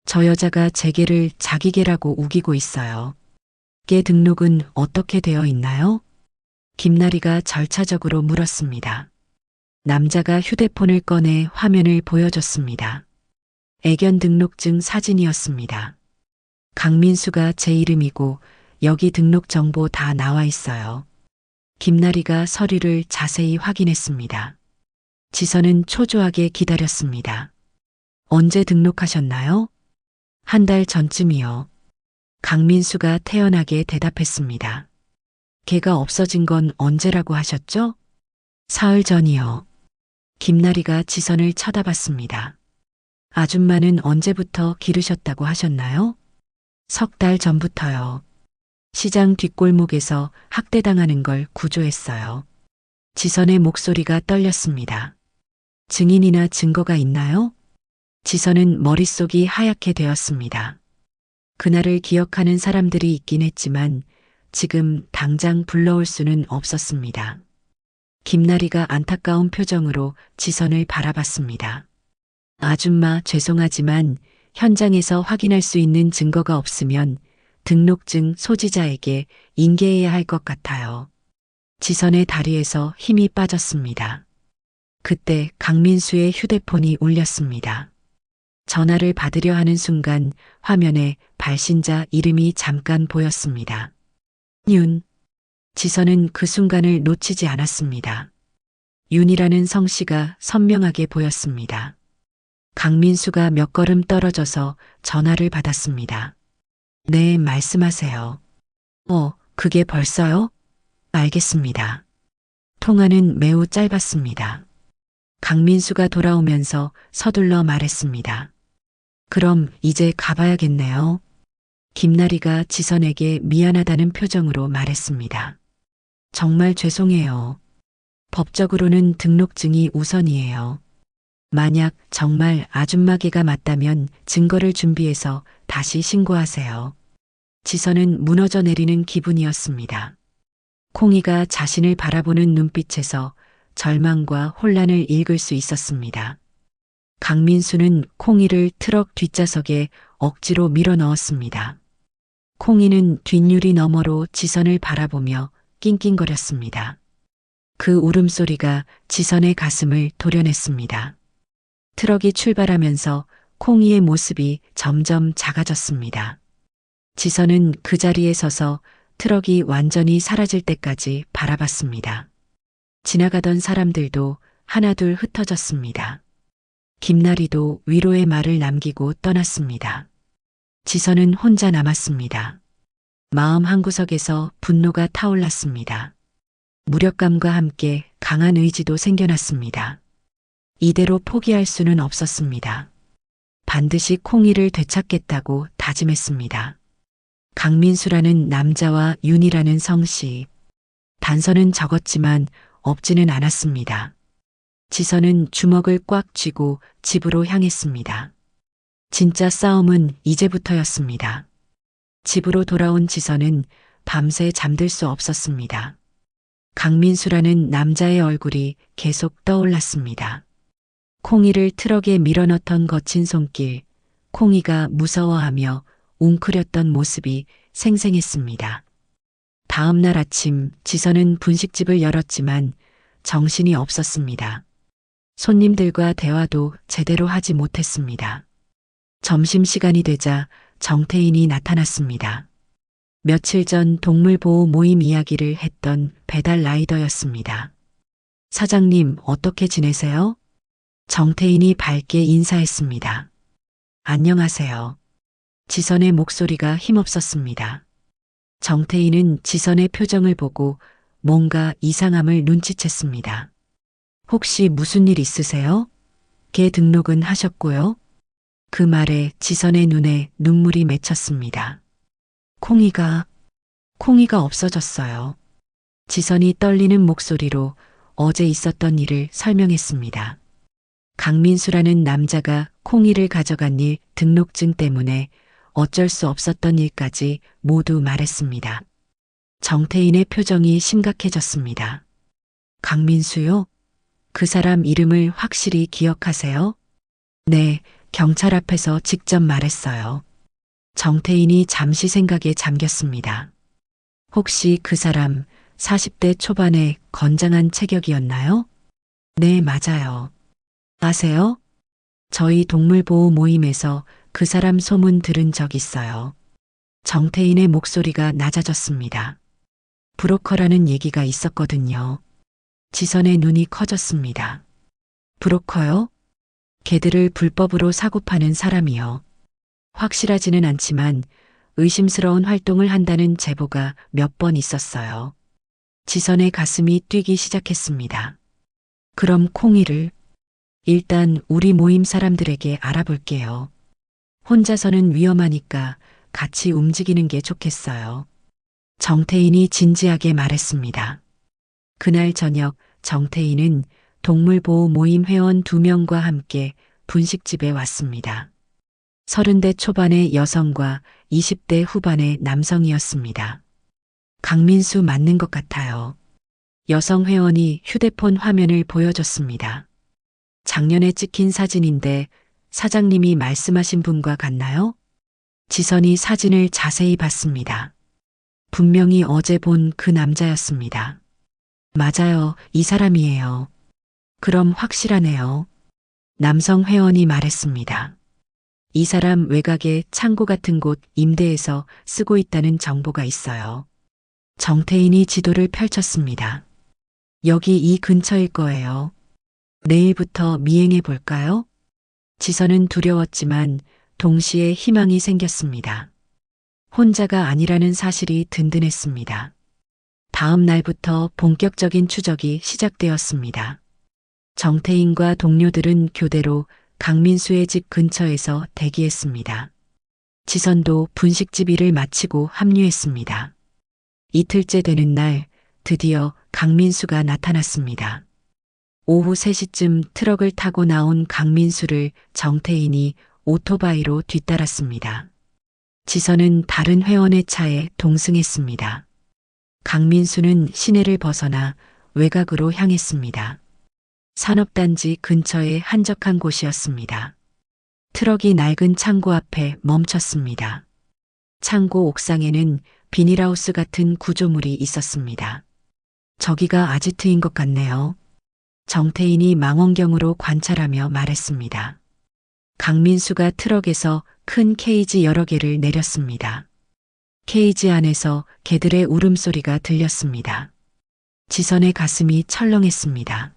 저 여자가 제 개를 자기 개라고 우기고 있어요. 개 등록은 어떻게 되어 있나요? 김나리가 절차적으로 물었습니다. 남자가 휴대폰을 꺼내 화면을 보여줬습니다. 애견 등록증 사진이었습니다. 강민수가 제 이름이고 여기 등록 정보 다 나와 있어요. 김나리가 서류를 자세히 확인했습니다. 지선은 초조하게 기다렸습니다. 언제 등록하셨나요? 한 달 전쯤이요. 강민수가 태연하게 대답했습니다. 개가 없어진 건 언제라고 하셨죠? 사흘 전이요. 김나리가 지선을 쳐다봤습니다. 아줌마는 언제부터 기르셨다고 하셨나요? 석 달 전부터요. 시장 뒷골목에서 학대당하는 걸 구조했어요. 지선의 목소리가 떨렸습니다. 증인이나 증거가 있나요? 지선은 머릿속이 하얗게 되었습니다. 그날을 기억하는 사람들이 있긴 했지만 지금 당장 불러올 수는 없었습니다. 김나리가 안타까운 표정으로 지선을 바라봤습니다. 아줌마 죄송하지만 현장에서 확인할 수 있는 증거가 없으면 등록증 소지자에게 인계해야 할 것 같아요. 지선의 다리에서 힘이 빠졌습니다. 그때 강민수의 휴대폰이 울렸습니다. 전화를 받으려 하는 순간 화면에 발신자 이름이 잠깐 보였습니다. 윤. 지선은 그 순간을 놓치지 않았습니다. 윤이라는 성씨가 선명하게 보였습니다. 강민수가 몇 걸음 떨어져서 전화를 받았습니다. 네, 말씀하세요. 그게 벌써요? 알겠습니다. 통화는 매우 짧았습니다. 강민수가 돌아오면서 서둘러 말했습니다. 그럼 이제 가봐야겠네요. 김나리가 지선에게 미안하다는 표정으로 말했습니다. 정말 죄송해요. 법적으로는 등록증이 우선이에요. 만약 정말 아줌마개가 맞다면 증거를 준비해서 다시 신고하세요. 지선은 무너져 내리는 기분이었습니다. 콩이가 자신을 바라보는 눈빛에서 절망과 혼란을 읽을 수 있었습니다. 강민수는 콩이를 트럭 뒷좌석에 억지로 밀어 넣었습니다. 콩이는 뒷유리 너머로 지선을 바라보며 낑낑거렸습니다. 그 울음소리가 지선의 가슴을 도려냈습니다. 트럭이 출발하면서 콩이의 모습이 점점 작아졌습니다. 지선은 그 자리에 서서 트럭이 완전히 사라질 때까지 바라봤습니다. 지나가던 사람들도 하나둘 흩어졌습니다. 김나리도 위로의 말을 남기고 떠났습니다. 지선은 혼자 남았습니다. 마음 한구석에서 분노가 타올랐습니다. 무력감과 함께 강한 의지도 생겨났습니다. 이대로 포기할 수는 없었습니다. 반드시 콩이를 되찾겠다고 다짐했습니다. 강민수라는 남자와 윤이라는 성씨. 단서는 적었지만 없지는 않았습니다. 지선은 주먹을 꽉 쥐고 집으로 향했습니다. 진짜 싸움은 이제부터였습니다. 집으로 돌아온 지선은 밤새 잠들 수 없었습니다. 강민수라는 남자의 얼굴이 계속 떠올랐습니다. 콩이를 트럭에 밀어넣던 거친 손길, 콩이가 무서워하며 웅크렸던 모습이 생생했습니다. 다음 날 아침 지선은 분식집을 열었지만 정신이 없었습니다. 손님들과 대화도 제대로 하지 못했습니다. 점심시간이 되자 정태인이 나타났습니다. 며칠 전 동물보호 모임 이야기를 했던 배달 라이더였습니다. 사장님, 어떻게 지내세요? 정태인이 밝게 인사했습니다. 안녕하세요. 지선의 목소리가 힘없었습니다. 정태인은 지선의 표정을 보고 뭔가 이상함을 눈치챘습니다. 혹시 무슨 일 있으세요? 개 등록은 하셨고요? 그 말에 지선의 눈에 눈물이 맺혔습니다. 콩이가 없어졌어요. 지선이 떨리는 목소리로 어제 있었던 일을 설명했습니다. 강민수라는 남자가 콩이를 가져간 일 등록증 때문에 어쩔 수 없었던 일까지 모두 말했습니다. 정태인의 표정이 심각해졌습니다. 강민수요? 그 사람 이름을 확실히 기억하세요? 네, 경찰 앞에서 직접 말했어요. 정태인이 잠시 생각에 잠겼습니다. 혹시 그 사람 40대 초반의 건장한 체격이었나요? 네, 맞아요. 아세요? 저희 동물보호 모임에서 그 사람 소문 들은 적 있어요. 정태인의 목소리가 낮아졌습니다. 브로커라는 얘기가 있었거든요. 지선의 눈이 커졌습니다. 브로커요? 개들을 불법으로 사고 파는 사람이요. 확실하지는 않지만 의심스러운 활동을 한다는 제보가 몇 번 있었어요. 지선의 가슴이 뛰기 시작했습니다. 그럼 콩이를 일단 우리 모임 사람들에게 알아볼게요. 혼자서는 위험하니까 같이 움직이는 게 좋겠어요. 정태인이 진지하게 말했습니다. 그날 저녁 정태인은 동물보호 모임 회원 2명과 함께 분식집에 왔습니다. 30대 초반의 여성과 20대 후반의 남성이었습니다. 강민수 맞는 것 같아요. 여성 회원이 휴대폰 화면을 보여줬습니다. 작년에 찍힌 사진인데 사장님이 말씀하신 분과 같나요? 지선이 사진을 자세히 봤습니다. 분명히 어제 본 그 남자였습니다. 맞아요, 이 사람이에요. 그럼 확실하네요. 남성 회원이 말했습니다. 이 사람 외곽에 창고 같은 곳 임대해서 쓰고 있다는 정보가 있어요. 정태인이 지도를 펼쳤습니다. 여기 이 근처일 거예요. 내일부터 미행해 볼까요? 지선은 두려웠지만 동시에 희망이 생겼습니다. 혼자가 아니라는 사실이 든든했습니다. 다음 날부터 본격적인 추적이 시작되었습니다. 정태인과 동료들은 교대로 강민수의 집 근처에서 대기했습니다. 지선도 분식집 일을 마치고 합류했습니다. 이틀째 되는 날 드디어 강민수가 나타났습니다. 오후 3시쯤 트럭을 타고 나온 강민수를 정태인이 오토바이로 뒤따랐습니다. 지선은 다른 회원의 차에 동승했습니다. 강민수는 시내를 벗어나 외곽으로 향했습니다. 산업단지 근처의 한적한 곳이었습니다. 트럭이 낡은 창고 앞에 멈췄습니다. 창고 옥상에는 비닐하우스 같은 구조물이 있었습니다. 저기가 아지트인 것 같네요. 정태인이 망원경으로 관찰하며 말했습니다. 강민수가 트럭에서 큰 케이지 여러 개를 내렸습니다. 케이지 안에서 개들의 울음소리가 들렸습니다. 지선의 가슴이 철렁했습니다.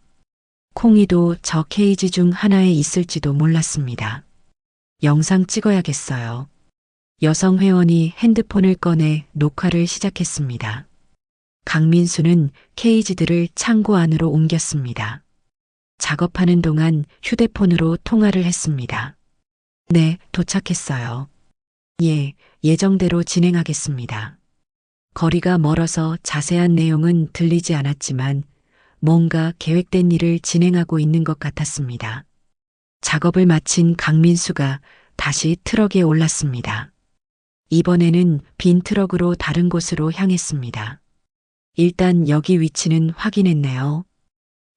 콩이도 저 케이지 중 하나에 있을지도 몰랐습니다. 영상 찍어야겠어요. 여성 회원이 핸드폰을 꺼내 녹화를 시작했습니다. 강민수는 케이지들을 창고 안으로 옮겼습니다. 작업하는 동안 휴대폰으로 통화를 했습니다. 네, 도착했어요. 예, 예정대로 진행하겠습니다. 거리가 멀어서 자세한 내용은 들리지 않았지만 뭔가 계획된 일을 진행하고 있는 것 같았습니다. 작업을 마친 강민수가 다시 트럭에 올랐습니다. 이번에는 빈 트럭으로 다른 곳으로 향했습니다. 일단 여기 위치는 확인했네요.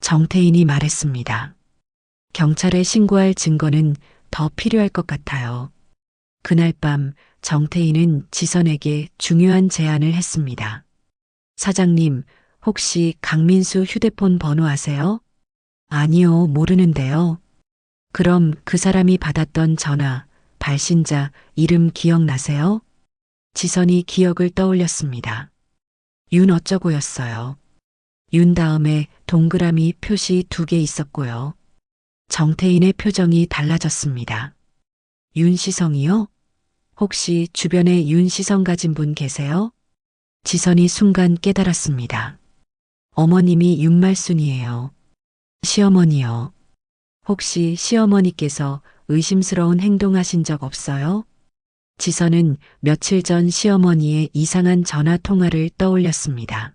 정태인이 말했습니다. 경찰에 신고할 증거는 더 필요할 것 같아요. 그날 밤 정태인은 지선에게 중요한 제안을 했습니다. 사장님, 혹시 강민수 휴대폰 번호 아세요? 아니요, 모르는데요. 그럼 그 사람이 받았던 전화, 발신자, 이름 기억나세요? 지선이 기억을 떠올렸습니다. 윤 어쩌고였어요. 윤 다음에 동그라미 표시 2개 있었고요. 정태인의 표정이 달라졌습니다. 윤시성이요? 혹시 주변에 윤시성 가진 분 계세요? 지선이 순간 깨달았습니다. 어머님이 윤말순이에요. 시어머니요. 혹시 시어머니께서 의심스러운 행동하신 적 없어요? 지선은 며칠 전 시어머니의 이상한 전화 통화를 떠올렸습니다.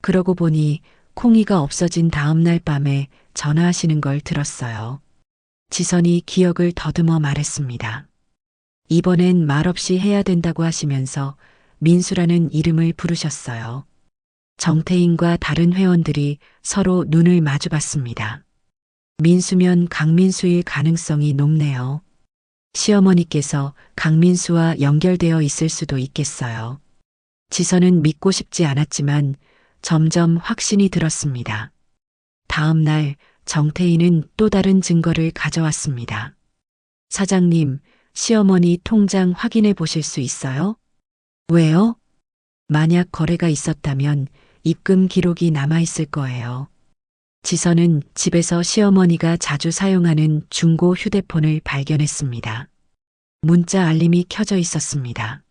그러고 보니 콩이가 없어진 다음 날 밤에 전화하시는 걸 들었어요. 지선이 기억을 더듬어 말했습니다. 이번엔 말없이 해야 된다고 하시면서 민수라는 이름을 부르셨어요. 정태인과 다른 회원들이 서로 눈을 마주봤습니다. 민수면 강민수일 가능성이 높네요. 시어머니께서 강민수와 연결되어 있을 수도 있겠어요. 지선은 믿고 싶지 않았지만 점점 확신이 들었습니다. 다음 날 정태인은 또 다른 증거를 가져왔습니다. 사장님, 시어머니 통장 확인해 보실 수 있어요? 왜요? 만약 거래가 있었다면 입금 기록이 남아있을 거예요. 지선은 집에서 시어머니가 자주 사용하는 중고 휴대폰을 발견했습니다. 문자 알림이 켜져 있었습니다.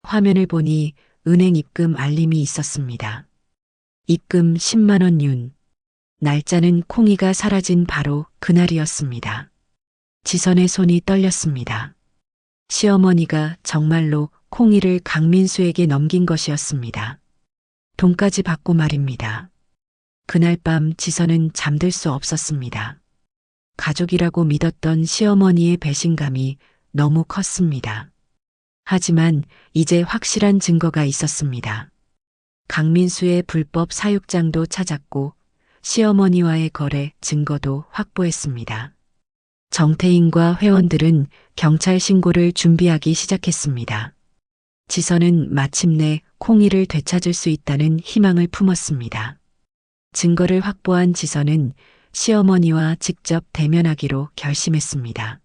화면을 보니 은행 입금 알림이 있었습니다. 입금 10만 원 윤. 날짜는 콩이가 사라진 바로 그날이었습니다. 지선의 손이 떨렸습니다. 시어머니가 정말로 콩이를 강민수에게 넘긴 것이었습니다. 돈까지 받고 말입니다. 그날 밤 지선은 잠들 수 없었습니다. 가족이라고 믿었던 시어머니의 배신감이 너무 컸습니다. 하지만 이제 확실한 증거가 있었습니다. 강민수의 불법 사육장도 찾았고 시어머니와의 거래 증거도 확보했습니다. 정태인과 회원들은 경찰 신고를 준비하기 시작했습니다. 지선은 마침내 콩이를 되찾을 수 있다는 희망을 품었습니다. 증거를 확보한 지선은 시어머니와 직접 대면하기로 결심했습니다.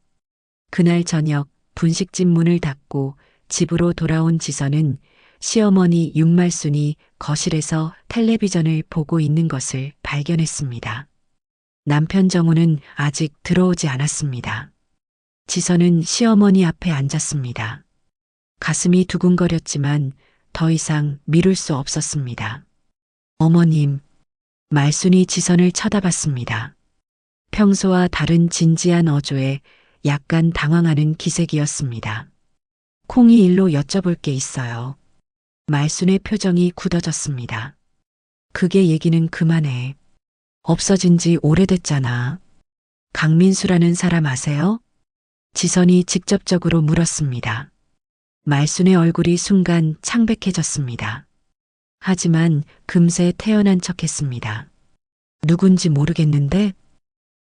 그날 저녁 분식집 문을 닫고 집으로 돌아온 지선은 시어머니 윤말순이 거실에서 텔레비전을 보고 있는 것을 발견했습니다. 남편 정우는 아직 들어오지 않았습니다. 지선은 시어머니 앞에 앉았습니다. 가슴이 두근거렸지만 더 이상 미룰 수 없었습니다. 어머님, 말순이 지선을 쳐다봤습니다. 평소와 다른 진지한 어조에 약간 당황하는 기색이었습니다. 콩이 일로 여쭤볼 게 있어요. 말순의 표정이 굳어졌습니다. 그게 얘기는 그만해. 없어진 지 오래됐잖아. 강민수라는 사람 아세요? 지선이 직접적으로 물었습니다. 말순의 얼굴이 순간 창백해졌습니다. 하지만 금세 태연한 척했습니다. 누군지 모르겠는데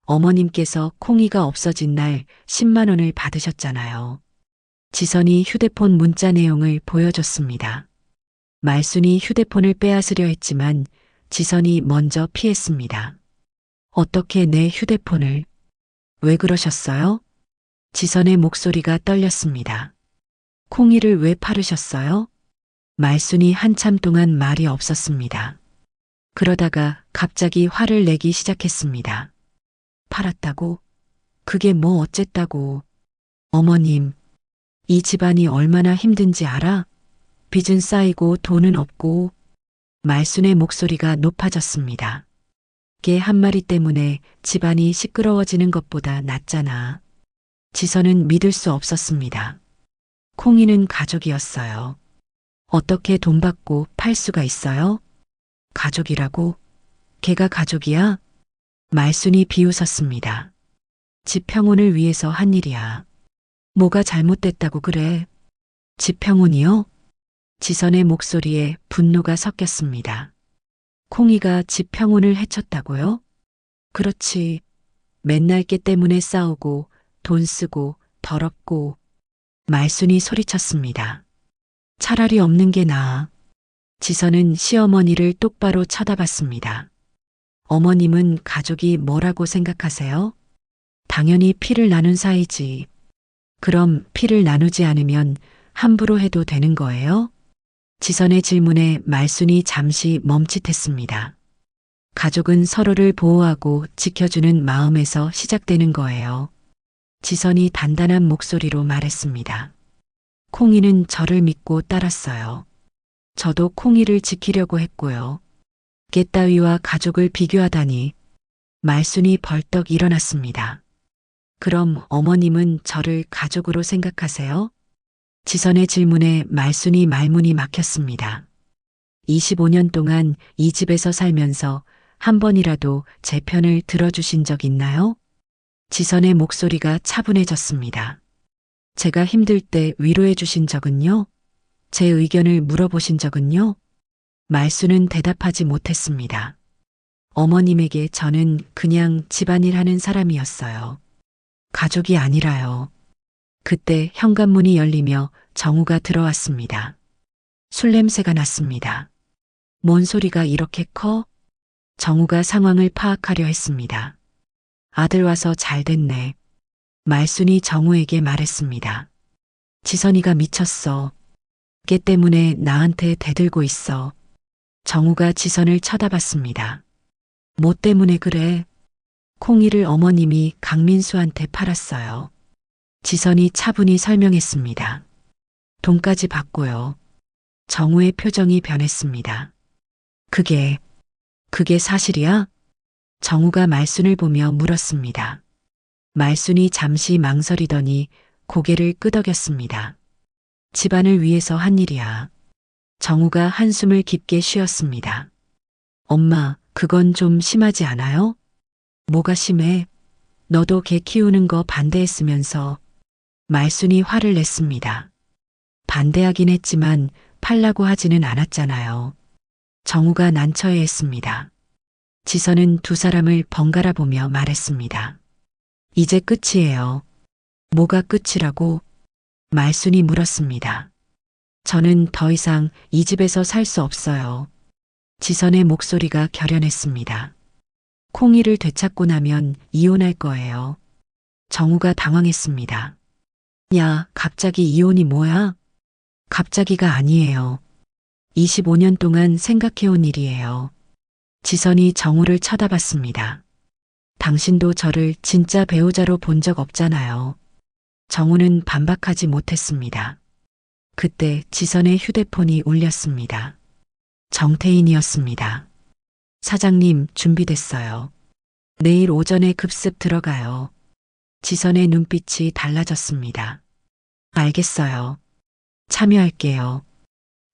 어머님께서 콩이가 없어진 날 10만 원을 받으셨잖아요. 지선이 휴대폰 문자 내용을 보여줬습니다. 말순이 휴대폰을 빼앗으려 했지만 지선이 먼저 피했습니다. 어떻게 내 휴대폰을? 왜 그러셨어요? 지선의 목소리가 떨렸습니다. 콩이를 왜 팔으셨어요? 말순이 한참 동안 말이 없었습니다. 그러다가 갑자기 화를 내기 시작했습니다. 팔았다고? 그게 뭐 어쨌다고? 어머님, 이 집안이 얼마나 힘든지 알아? 빚은 쌓이고 돈은 없고. 말순의 목소리가 높아졌습니다. 개 한 마리 때문에 집안이 시끄러워지는 것보다 낫잖아. 지선은 믿을 수 없었습니다. 콩이는 가족이었어요. 어떻게 돈 받고 팔 수가 있어요? 가족이라고? 걔가 가족이야? 말순이 비웃었습니다. 집 평온을 위해서 한 일이야. 뭐가 잘못됐다고 그래? 집 평온이요? 지선의 목소리에 분노가 섞였습니다. 콩이가 집 평온을 해쳤다고요? 그렇지. 맨날 깨 때문에 싸우고 돈 쓰고 더럽고. 말순이 소리쳤습니다. 차라리 없는 게 나아. 지선은 시어머니를 똑바로 쳐다봤습니다. 어머님은 가족이 뭐라고 생각하세요? 당연히 피를 나눈 사이지. 그럼 피를 나누지 않으면 함부로 해도 되는 거예요? 지선의 질문에 말순이 잠시 멈칫했습니다. 가족은 서로를 보호하고 지켜주는 마음에서 시작되는 거예요. 지선이 단단한 목소리로 말했습니다. 콩이는 저를 믿고 따랐어요. 저도 콩이를 지키려고 했고요. 개 따위와 가족을 비교하다니. 말순이 벌떡 일어났습니다. 그럼 어머님은 저를 가족으로 생각하세요? 지선의 질문에 말순이 말문이 막혔습니다. 25년 동안 이 집에서 살면서 한 번이라도 제 편을 들어주신 적 있나요? 지선의 목소리가 차분해졌습니다. 제가 힘들 때 위로해 주신 적은요? 제 의견을 물어보신 적은요? 말순은 대답하지 못했습니다. 어머님에게 저는 그냥 집안일 하는 사람이었어요. 가족이 아니라요. 그때 현관문이 열리며 정우가 들어왔습니다. 술 냄새가 났습니다. 뭔 소리가 이렇게 커? 정우가 상황을 파악하려 했습니다. 아들 와서 잘 됐네. 말순이 정우에게 말했습니다. 지선이가 미쳤어. 걔 때문에 나한테 대들고 있어. 정우가 지선을 쳐다봤습니다. 뭐 때문에 그래? 콩이를 어머님이 강민수한테 팔았어요. 지선이 차분히 설명했습니다. 돈까지 받고요. 정우의 표정이 변했습니다. 그게 사실이야? 정우가 말순을 보며 물었습니다. 말순이 잠시 망설이더니 고개를 끄덕였습니다. 집안을 위해서 한 일이야. 정우가 한숨을 깊게 쉬었습니다. 엄마, 그건 좀 심하지 않아요? 뭐가 심해? 너도 개 키우는 거 반대했으면서. 말순이 화를 냈습니다. 반대하긴 했지만 팔라고 하지는 않았잖아요. 정우가 난처해했습니다. 지선은 두 사람을 번갈아 보며 말했습니다. 이제 끝이에요. 뭐가 끝이라고? 말순이 물었습니다. 저는 더 이상 이 집에서 살 수 없어요. 지선의 목소리가 결연했습니다. 콩이를 되찾고 나면 이혼할 거예요. 정우가 당황했습니다. 야, 갑자기 이혼이 뭐야? 갑자기가 아니에요. 25년 동안 생각해온 일이에요. 지선이 정우를 쳐다봤습니다. 당신도 저를 진짜 배우자로 본 적 없잖아요. 정우는 반박하지 못했습니다. 그때 지선의 휴대폰이 울렸습니다. 정태인이었습니다. 사장님, 준비됐어요. 내일 오전에 급습 들어가요. 지선의 눈빛이 달라졌습니다. 알겠어요. 참여할게요.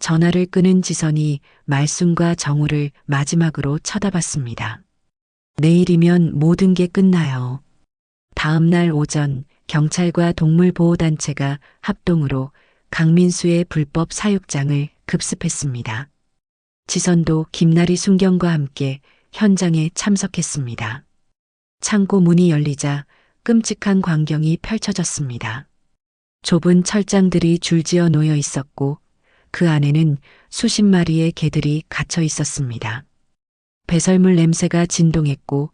전화를 끊은 지선이 말순과 정우를 마지막으로 쳐다봤습니다. 내일이면 모든 게 끝나요. 다음 날 오전 경찰과 동물보호단체가 합동으로 강민수의 불법 사육장을 급습했습니다. 지선도 김나리 순경과 함께 현장에 참석했습니다. 창고 문이 열리자 끔찍한 광경이 펼쳐졌습니다. 좁은 철장들이 줄지어 놓여 있었고 그 안에는 수십 마리의 개들이 갇혀 있었습니다. 배설물 냄새가 진동했고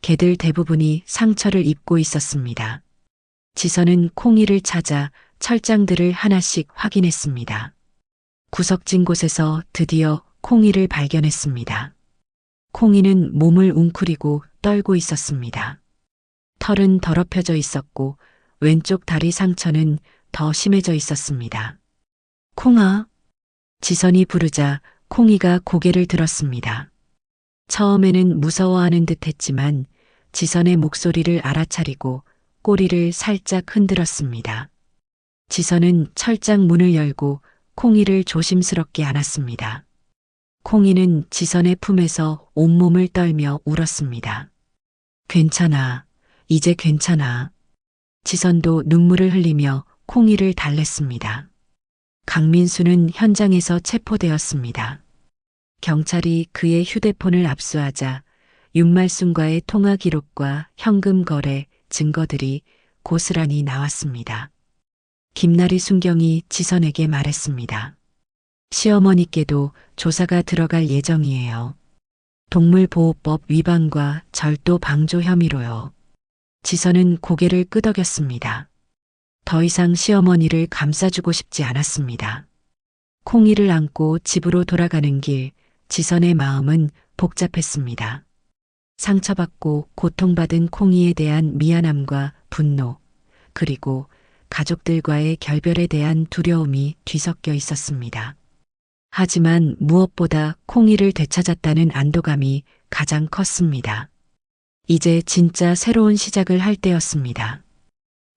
개들 대부분이 상처를 입고 있었습니다. 지선은 콩이를 찾아 철장들을 하나씩 확인했습니다. 구석진 곳에서 드디어 콩이를 발견했습니다. 콩이는 몸을 웅크리고 떨고 있었습니다. 털은 더럽혀져 있었고 왼쪽 다리 상처는 더 심해져 있었습니다. 콩아. 지선이 부르자 콩이가 고개를 들었습니다. 처음에는 무서워하는 듯 했지만 지선의 목소리를 알아차리고 꼬리를 살짝 흔들었습니다. 지선은 철장 문을 열고 콩이를 조심스럽게 안았습니다. 콩이는 지선의 품에서 온몸을 떨며 울었습니다. 괜찮아. 이제 괜찮아. 지선도 눈물을 흘리며 콩이를 달랬습니다. 강민수는 현장에서 체포되었습니다. 경찰이 그의 휴대폰을 압수하자 윤말순과의 통화 기록과 현금 거래 증거들이 고스란히 나왔습니다. 김나리 순경이 지선에게 말했습니다. 시어머니께도 조사가 들어갈 예정이에요. 동물보호법 위반과 절도 방조 혐의로요. 지선은 고개를 끄덕였습니다. 더 이상 시어머니를 감싸주고 싶지 않았습니다. 콩이를 안고 집으로 돌아가는 길, 지선의 마음은 복잡했습니다. 상처받고 고통받은 콩이에 대한 미안함과 분노, 그리고 가족들과의 결별에 대한 두려움이 뒤섞여 있었습니다. 하지만 무엇보다 콩이를 되찾았다는 안도감이 가장 컸습니다. 이제 진짜 새로운 시작을 할 때였습니다.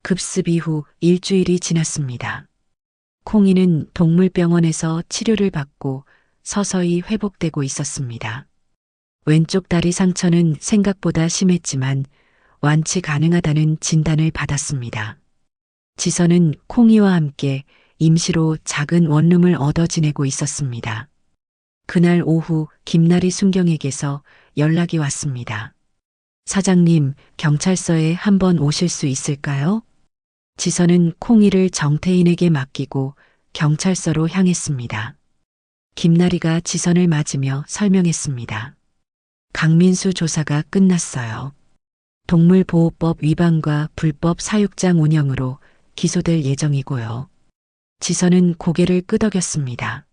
급습 이후 일주일이 지났습니다. 콩이는 동물병원에서 치료를 받고 서서히 회복되고 있었습니다. 왼쪽 다리 상처는 생각보다 심했지만 완치 가능하다는 진단을 받았습니다. 지선은 콩이와 함께 임시로 작은 원룸을 얻어 지내고 있었습니다. 그날 오후 김나리 순경에게서 연락이 왔습니다. 사장님, 경찰서에 한번 오실 수 있을까요? 지선은 콩이를 정태인에게 맡기고 경찰서로 향했습니다. 김나리가 지선을 맞으며 설명했습니다. 강민수 조사가 끝났어요. 동물보호법 위반과 불법 사육장 운영으로 기소될 예정이고요. 지선은 고개를 끄덕였습니다.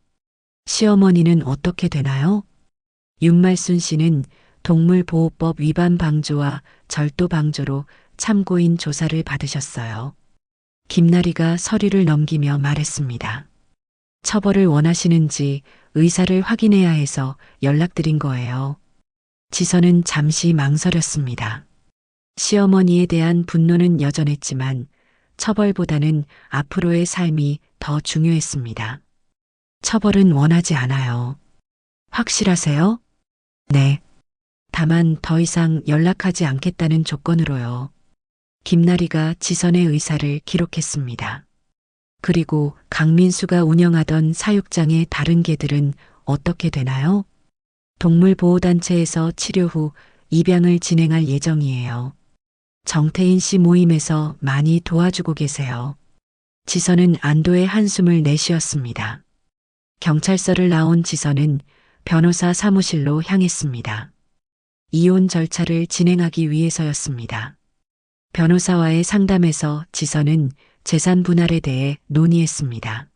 시어머니는 어떻게 되나요? 윤말순 씨는 동물보호법 위반 방조와 절도 방조로 참고인 조사를 받으셨어요. 김나리가 서류를 넘기며 말했습니다. 처벌을 원하시는지 의사를 확인해야 해서 연락드린 거예요. 지선은 잠시 망설였습니다. 시어머니에 대한 분노는 여전했지만 처벌보다는 앞으로의 삶이 더 중요했습니다. 처벌은 원하지 않아요. 확실하세요? 네. 다만 더 이상 연락하지 않겠다는 조건으로요. 김나리가 지선의 의사를 기록했습니다. 그리고 강민수가 운영하던 사육장의 다른 개들은 어떻게 되나요? 동물보호단체에서 치료 후 입양을 진행할 예정이에요. 정태인 씨 모임에서 많이 도와주고 계세요. 지선은 안도의 한숨을 내쉬었습니다. 경찰서를 나온 지선은 변호사 사무실로 향했습니다. 이혼 절차를 진행하기 위해서였습니다. 변호사와의 상담에서 지선은 재산 분할에 대해 논의했습니다.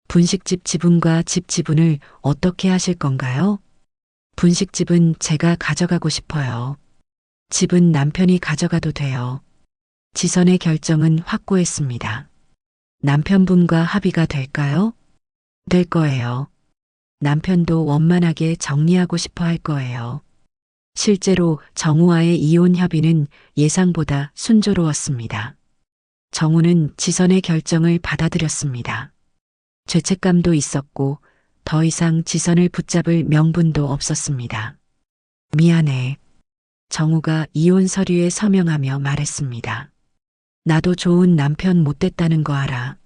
분식집 지분과 집 지분을 어떻게 하실 건가요? 분식집은 제가 가져가고 싶어요. 집은 남편이 가져가도 돼요. 지선의 결정은 확고했습니다. 남편분과 합의가 될까요? 될 거예요. 남편도 원만하게 정리하고 싶어 할 거예요. 실제로 정우와의 이혼 협의는 예상보다 순조로웠습니다. 정우는 지선의 결정을 받아들였습니다. 죄책감도 있었고 더 이상 지선을 붙잡을 명분도 없었습니다. 미안해. 정우가 이혼 서류에 서명하며 말했습니다. 나도 좋은 남편 못 됐다는 거 알아.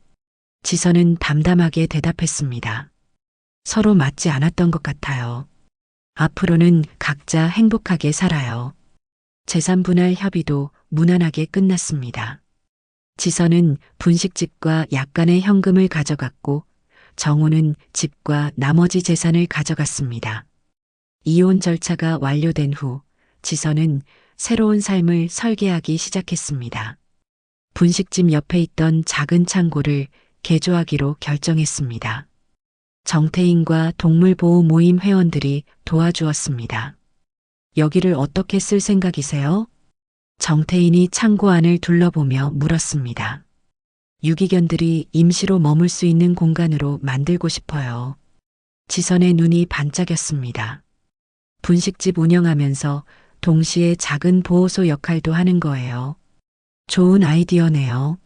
지선은 담담하게 대답했습니다. 서로 맞지 않았던 것 같아요. 앞으로는 각자 행복하게 살아요. 재산 분할 협의도 무난하게 끝났습니다. 지선은 분식집과 약간의 현금을 가져갔고 정우는 집과 나머지 재산을 가져갔습니다. 이혼 절차가 완료된 후 지선은 새로운 삶을 설계하기 시작했습니다. 분식집 옆에 있던 작은 창고를 개조하기로 결정했습니다. 정태인과 동물보호 모임 회원들이 도와주었습니다. 여기를 어떻게 쓸 생각이세요? 정태인이 창고 안을 둘러보며 물었습니다. 유기견들이 임시로 머물 수 있는 공간으로 만들고 싶어요. 지선의 눈이 반짝였습니다. 분식집 운영하면서 동시에 작은 보호소 역할도 하는 거예요. 좋은 아이디어네요.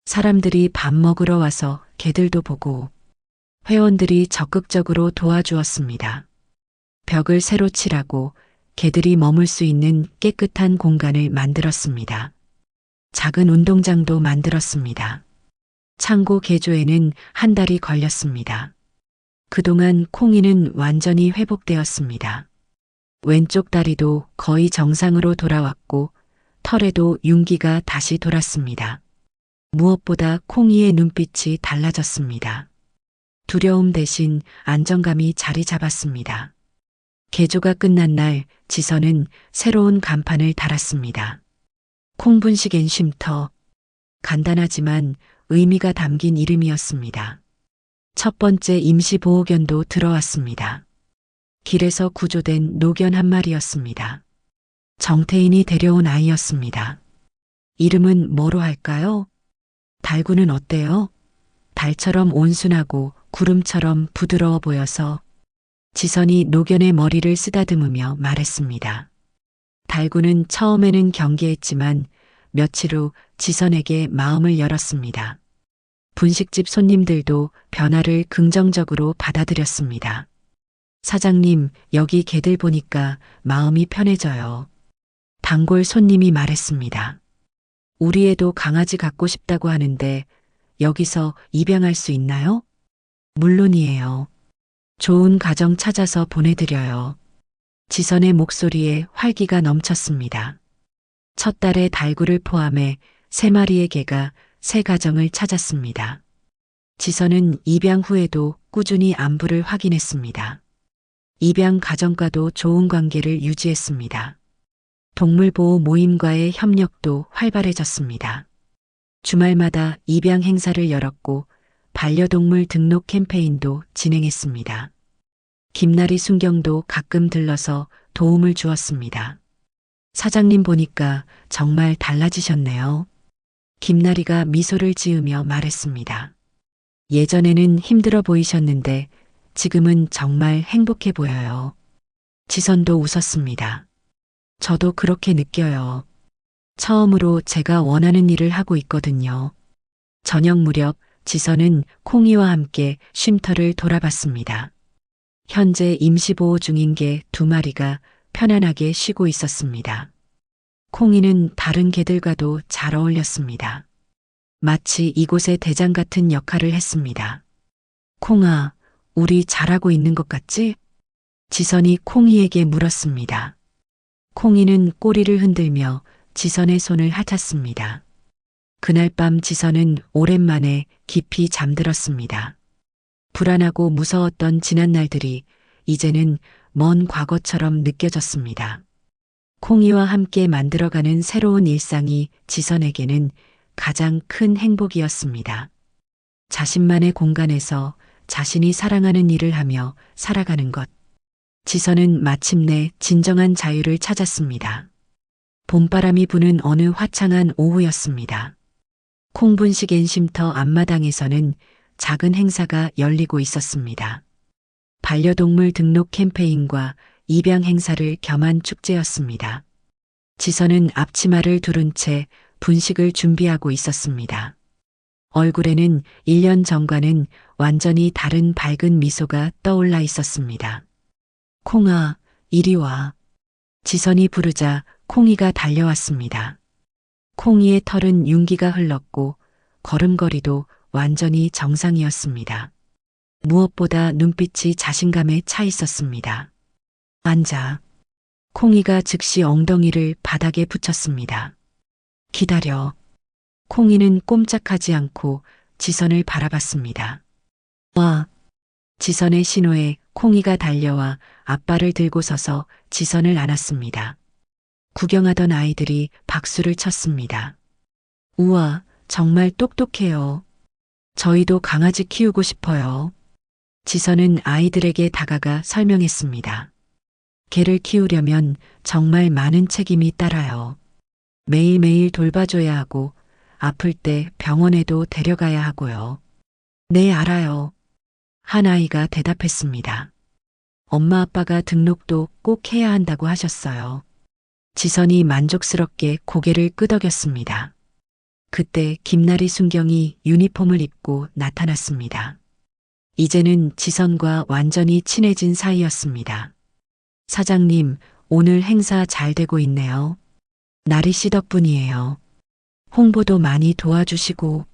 사람들이 밥 먹으러 와서 개들도 보고 회원들이 적극적으로 도와주었습니다. 벽을 새로 칠하고 개들이 머물 수 있는 깨끗한 공간을 만들었습니다. 작은 운동장도 만들었습니다. 창고 개조에는 한 달이 걸렸습니다. 그동안 콩이는 완전히 회복되었습니다. 왼쪽 다리도 거의 정상으로 돌아왔고 털에도 윤기가 다시 돌았습니다. 무엇보다 콩이의 눈빛이 달라졌습니다. 두려움 대신 안정감이 자리 잡았습니다. 개조가 끝난 날 지선은 새로운 간판을 달았습니다. 콩분식 앤 쉼터. 간단하지만 의미가 담긴 이름이었습니다. 첫 번째 임시보호견도 들어왔습니다. 길에서 구조된 노견 한 마리였습니다. 정태인이 데려온 아이였습니다. 이름은 뭐로 할까요? 달구는 어때요? 달처럼 온순하고 구름처럼 부드러워 보여서 지선이 노견의 머리를 쓰다듬으며 말했습니다. 달구는 처음에는 경계했지만 며칠 후 지선에게 마음을 열었습니다. 분식집 손님들도 변화를 긍정적으로 받아들였습니다. 사장님, 여기 개들 보니까 마음이 편해져요. 단골 손님이 말했습니다. 우리 애도 강아지 갖고 싶다고 하는데 여기서 입양할 수 있나요? 물론이에요. 좋은 가정 찾아서 보내드려요. 지선의 목소리에 활기가 넘쳤습니다. 첫 달에 달구를 포함해 3마리의 개가 새 가정을 찾았습니다. 지선은 입양 후에도 꾸준히 안부를 확인했습니다. 입양 가정과도 좋은 관계를 유지했습니다. 동물보호 모임과의 협력도 활발해졌습니다. 주말마다 입양 행사를 열었고 반려동물 등록 캠페인도 진행했습니다. 김나리 순경도 가끔 들러서 도움을 주었습니다. 사장님 보니까 정말 달라지셨네요. 김나리가 미소를 지으며 말했습니다. 예전에는 힘들어 보이셨는데 지금은 정말 행복해 보여요. 지선도 웃었습니다. 저도 그렇게 느껴요. 처음으로 제가 원하는 일을 하고 있거든요. 저녁 무렵 지선은 콩이와 함께 쉼터를 돌아봤습니다. 현재 임시보호 중인 개 2마리가 편안하게 쉬고 있었습니다. 콩이는 다른 개들과도 잘 어울렸습니다. 마치 이곳의 대장 같은 역할을 했습니다. 콩아, 우리 잘하고 있는 것 같지? 지선이 콩이에게 물었습니다. 콩이는 꼬리를 흔들며 지선의 손을 핥았습니다. 그날 밤 지선은 오랜만에 깊이 잠들었습니다. 불안하고 무서웠던 지난 날들이 이제는 먼 과거처럼 느껴졌습니다. 콩이와 함께 만들어가는 새로운 일상이 지선에게는 가장 큰 행복이었습니다. 자신만의 공간에서 자신이 사랑하는 일을 하며 살아가는 것. 지선은 마침내 진정한 자유를 찾았습니다. 봄바람이 부는 어느 화창한 오후였습니다. 콩분식 앤 쉼터 앞마당에서는 작은 행사가 열리고 있었습니다. 반려동물 등록 캠페인과 입양 행사를 겸한 축제였습니다. 지선은 앞치마를 두른 채 분식을 준비하고 있었습니다. 얼굴에는 1년 전과는 완전히 다른 밝은 미소가 떠올라 있었습니다. 콩아, 이리 와. 지선이 부르자 콩이가 달려왔습니다. 콩이의 털은 윤기가 흘렀고 걸음걸이도 완전히 정상이었습니다. 무엇보다 눈빛이 자신감에 차 있었습니다. 앉아. 콩이가 즉시 엉덩이를 바닥에 붙였습니다. 기다려. 콩이는 꼼짝하지 않고 지선을 바라봤습니다. 와. 지선의 신호에 콩이가 달려와 앞발을 들고 서서 지선을 안았습니다. 구경하던 아이들이 박수를 쳤습니다. 우와, 정말 똑똑해요. 저희도 강아지 키우고 싶어요. 지선은 아이들에게 다가가 설명했습니다. 개를 키우려면 정말 많은 책임이 따라요. 매일매일 돌봐줘야 하고 아플 때 병원에도 데려가야 하고요. 네, 알아요. 한 아이가 대답했습니다. 엄마 아빠가 등록도 꼭 해야 한다고 하셨어요. 지선이 만족스럽게 고개를 끄덕였습니다. 그때 김나리 순경이 유니폼을 입고 나타났습니다. 이제는 지선과 완전히 친해진 사이였습니다. 사장님, 오늘 행사 잘 되고 있네요. 나리 씨 덕분이에요. 홍보도 많이 도와주시고.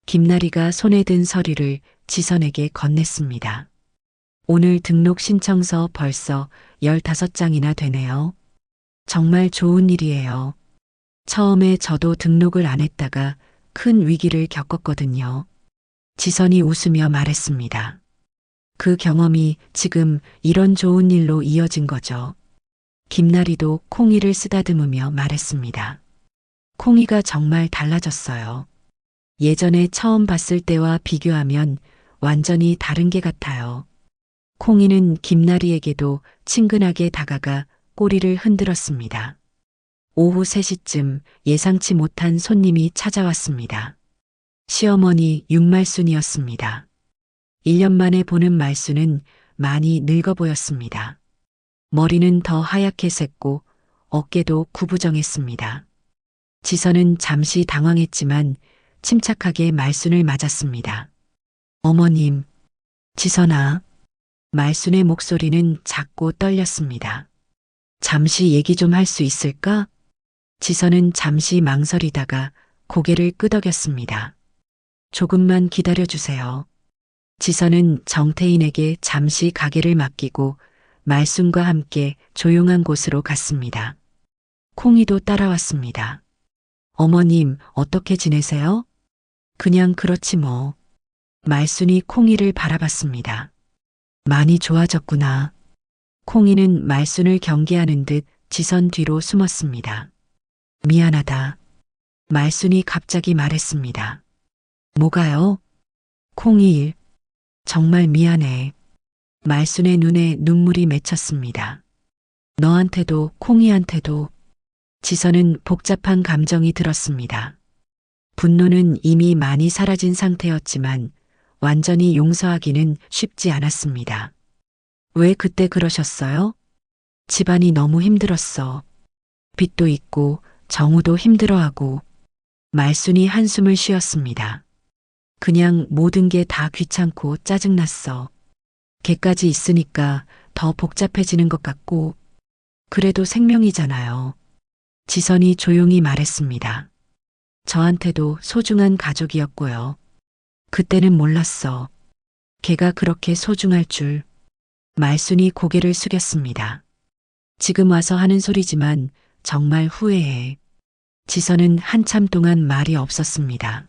김나리가 손에 든 서류를 지선에게 건넸습니다. 오늘 등록 신청서 벌써 15장이나 되네요. 정말 좋은 일이에요. 처음에 저도 등록을 안 했다가 큰 위기를 겪었거든요. 지선이 웃으며 말했습니다. 그 경험이 지금 이런 좋은 일로 이어진 거죠. 김나리도 콩이를 쓰다듬으며 말했습니다. 콩이가 정말 달라졌어요. 예전에 처음 봤을 때와 비교하면 완전히 다른 게 같아요. 콩이는 김나리에게도 친근하게 다가가 꼬리를 흔들었습니다. 오후 3시쯤 예상치 못한 손님이 찾아왔습니다. 시어머니 윤말순이었습니다. 1년 만에 보는 말순은 많이 늙어 보였습니다. 머리는 더 하얗게 샜고 어깨도 구부정했습니다. 지선은 잠시 당황했지만 침착하게 말순을 맞았습니다. 어머님, 지선아. 말순의 목소리는 작고 떨렸습니다. 잠시 얘기 좀 할 수 있을까? 지선은 잠시 망설이다가 고개를 끄덕였습니다. 조금만 기다려주세요. 지선은 정태인에게 잠시 가게를 맡기고 말순과 함께 조용한 곳으로 갔습니다. 콩이도 따라왔습니다. 어머님, 어떻게 지내세요? 그냥 그렇지 뭐. 말순이 콩이를 바라봤습니다. 많이 좋아졌구나. 콩이는 말순을 경계하는 듯 지선 뒤로 숨었습니다. 미안하다. 말순이 갑자기 말했습니다. 뭐가요? 콩이, 정말 미안해. 말순의 눈에 눈물이 맺혔습니다. 너한테도 콩이한테도. 지선은 복잡한 감정이 들었습니다. 분노는 이미 많이 사라진 상태였지만 완전히 용서하기는 쉽지 않았습니다. 왜 그때 그러셨어요? 집안이 너무 힘들었어. 빚도 있고 정우도 힘들어하고. 말순이 한숨을 쉬었습니다. 그냥 모든 게 다 귀찮고 짜증났어. 걔까지 있으니까 더 복잡해지는 것 같고. 그래도 생명이잖아요. 지선이 조용히 말했습니다. 저한테도 소중한 가족이었고요. 그때는 몰랐어. 걔가 그렇게 소중할 줄. 말순이 고개를 숙였습니다. 지금 와서 하는 소리지만 정말 후회해. 지선은 한참 동안 말이 없었습니다.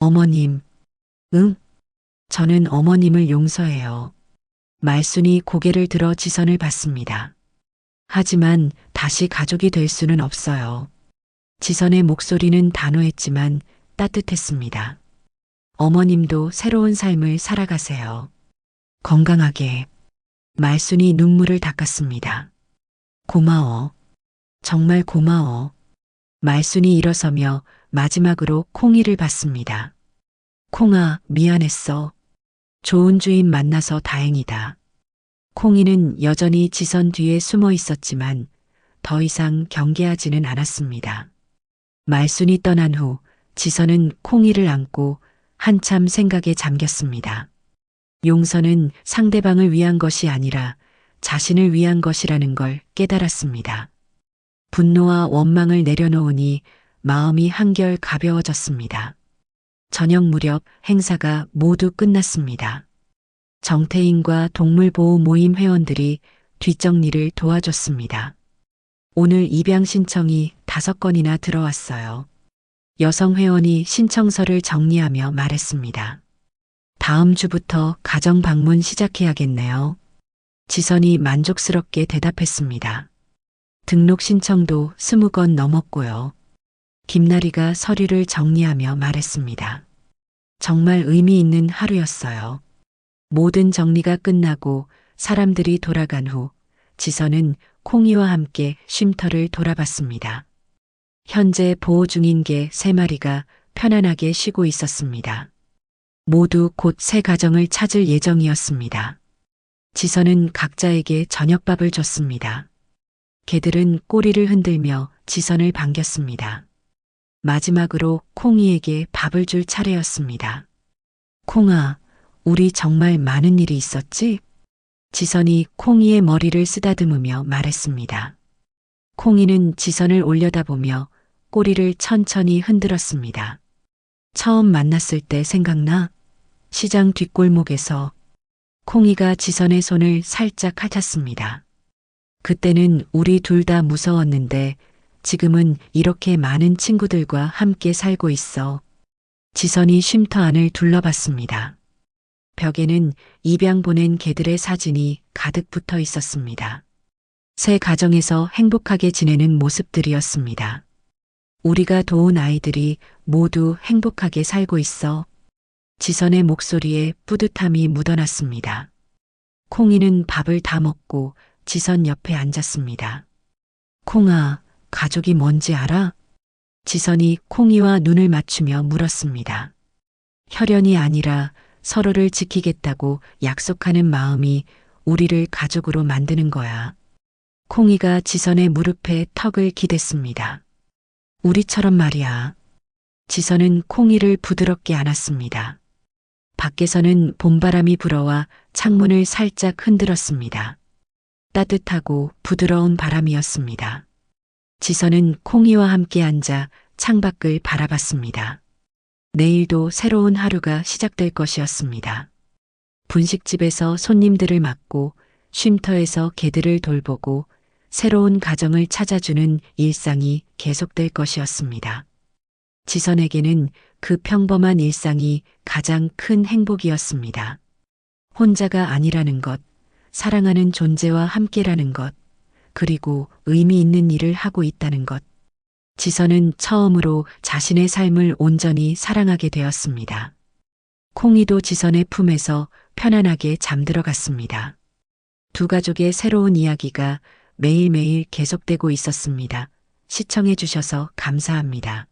어머님, 응? 저는 어머님을 용서해요. 말순이 고개를 들어 지선을 봤습니다. 하지만 다시 가족이 될 수는 없어요. 지선의 목소리는 단호했지만 따뜻했습니다. 어머님도 새로운 삶을 살아가세요. 건강하게. 말순이 눈물을 닦았습니다. 고마워. 정말 고마워. 말순이 일어서며 마지막으로 콩이를 봤습니다. 콩아, 미안했어. 좋은 주인 만나서 다행이다. 콩이는 여전히 지선 뒤에 숨어 있었지만 더 이상 경계하지는 않았습니다. 말순이 떠난 후 지선은 콩이를 안고 한참 생각에 잠겼습니다. 용서는 상대방을 위한 것이 아니라 자신을 위한 것이라는 걸 깨달았습니다. 분노와 원망을 내려놓으니 마음이 한결 가벼워졌습니다. 저녁 무렵 행사가 모두 끝났습니다. 정태인과 동물보호 모임 회원들이 뒷정리를 도와줬습니다. 오늘 입양 신청이 5건이나 들어왔어요. 여성 회원이 신청서를 정리하며 말했습니다. 다음 주부터 가정 방문 시작해야겠네요. 지선이 만족스럽게 대답했습니다. 등록 신청도 20건 넘었고요. 김나리가 서류를 정리하며 말했습니다. 정말 의미 있는 하루였어요. 모든 정리가 끝나고 사람들이 돌아간 후 지선은 콩이와 함께 쉼터를 돌아봤습니다. 현재 보호 중인 개 3마리가 편안하게 쉬고 있었습니다. 모두 곧 새 가정을 찾을 예정이었습니다. 지선은 각자에게 저녁밥을 줬습니다. 개들은 꼬리를 흔들며 지선을 반겼습니다. 마지막으로 콩이에게 밥을 줄 차례였습니다. 콩아, 우리 정말 많은 일이 있었지? 지선이 콩이의 머리를 쓰다듬으며 말했습니다. 콩이는 지선을 올려다보며 꼬리를 천천히 흔들었습니다. 처음 만났을 때 생각나? 시장 뒷골목에서 콩이가 지선의 손을 살짝 핥았습니다. 그때는 우리 둘 다 무서웠는데 지금은 이렇게 많은 친구들과 함께 살고 있어. 지선이 쉼터 안을 둘러봤습니다. 벽에는 입양 보낸 개들의 사진이 가득 붙어 있었습니다. 새 가정에서 행복하게 지내는 모습들이었습니다. 우리가 도운 아이들이 모두 행복하게 살고 있어. 지선의 목소리에 뿌듯함이 묻어났습니다. 콩이는 밥을 다 먹고 지선 옆에 앉았습니다. 콩아, 가족이 뭔지 알아? 지선이 콩이와 눈을 맞추며 물었습니다. 혈연이 아니라 서로를 지키겠다고 약속하는 마음이 우리를 가족으로 만드는 거야. 콩이가 지선의 무릎에 턱을 기댔습니다. 우리처럼 말이야. 지선은 콩이를 부드럽게 안았습니다. 밖에서는 봄바람이 불어와 창문을 살짝 흔들었습니다. 따뜻하고 부드러운 바람이었습니다. 지선은 콩이와 함께 앉아 창밖을 바라봤습니다. 내일도 새로운 하루가 시작될 것이었습니다. 분식집에서 손님들을 맞고 쉼터에서 개들을 돌보고 새로운 가정을 찾아주는 일상이 계속될 것이었습니다. 지선에게는 그 평범한 일상이 가장 큰 행복이었습니다. 혼자가 아니라는 것, 사랑하는 존재와 함께라는 것, 그리고 의미 있는 일을 하고 있다는 것. 지선은 처음으로 자신의 삶을 온전히 사랑하게 되었습니다. 콩이도 지선의 품에서 편안하게 잠들어갔습니다. 두 가족의 새로운 이야기가 매일매일 계속되고 있었습니다. 시청해 주셔서 감사합니다.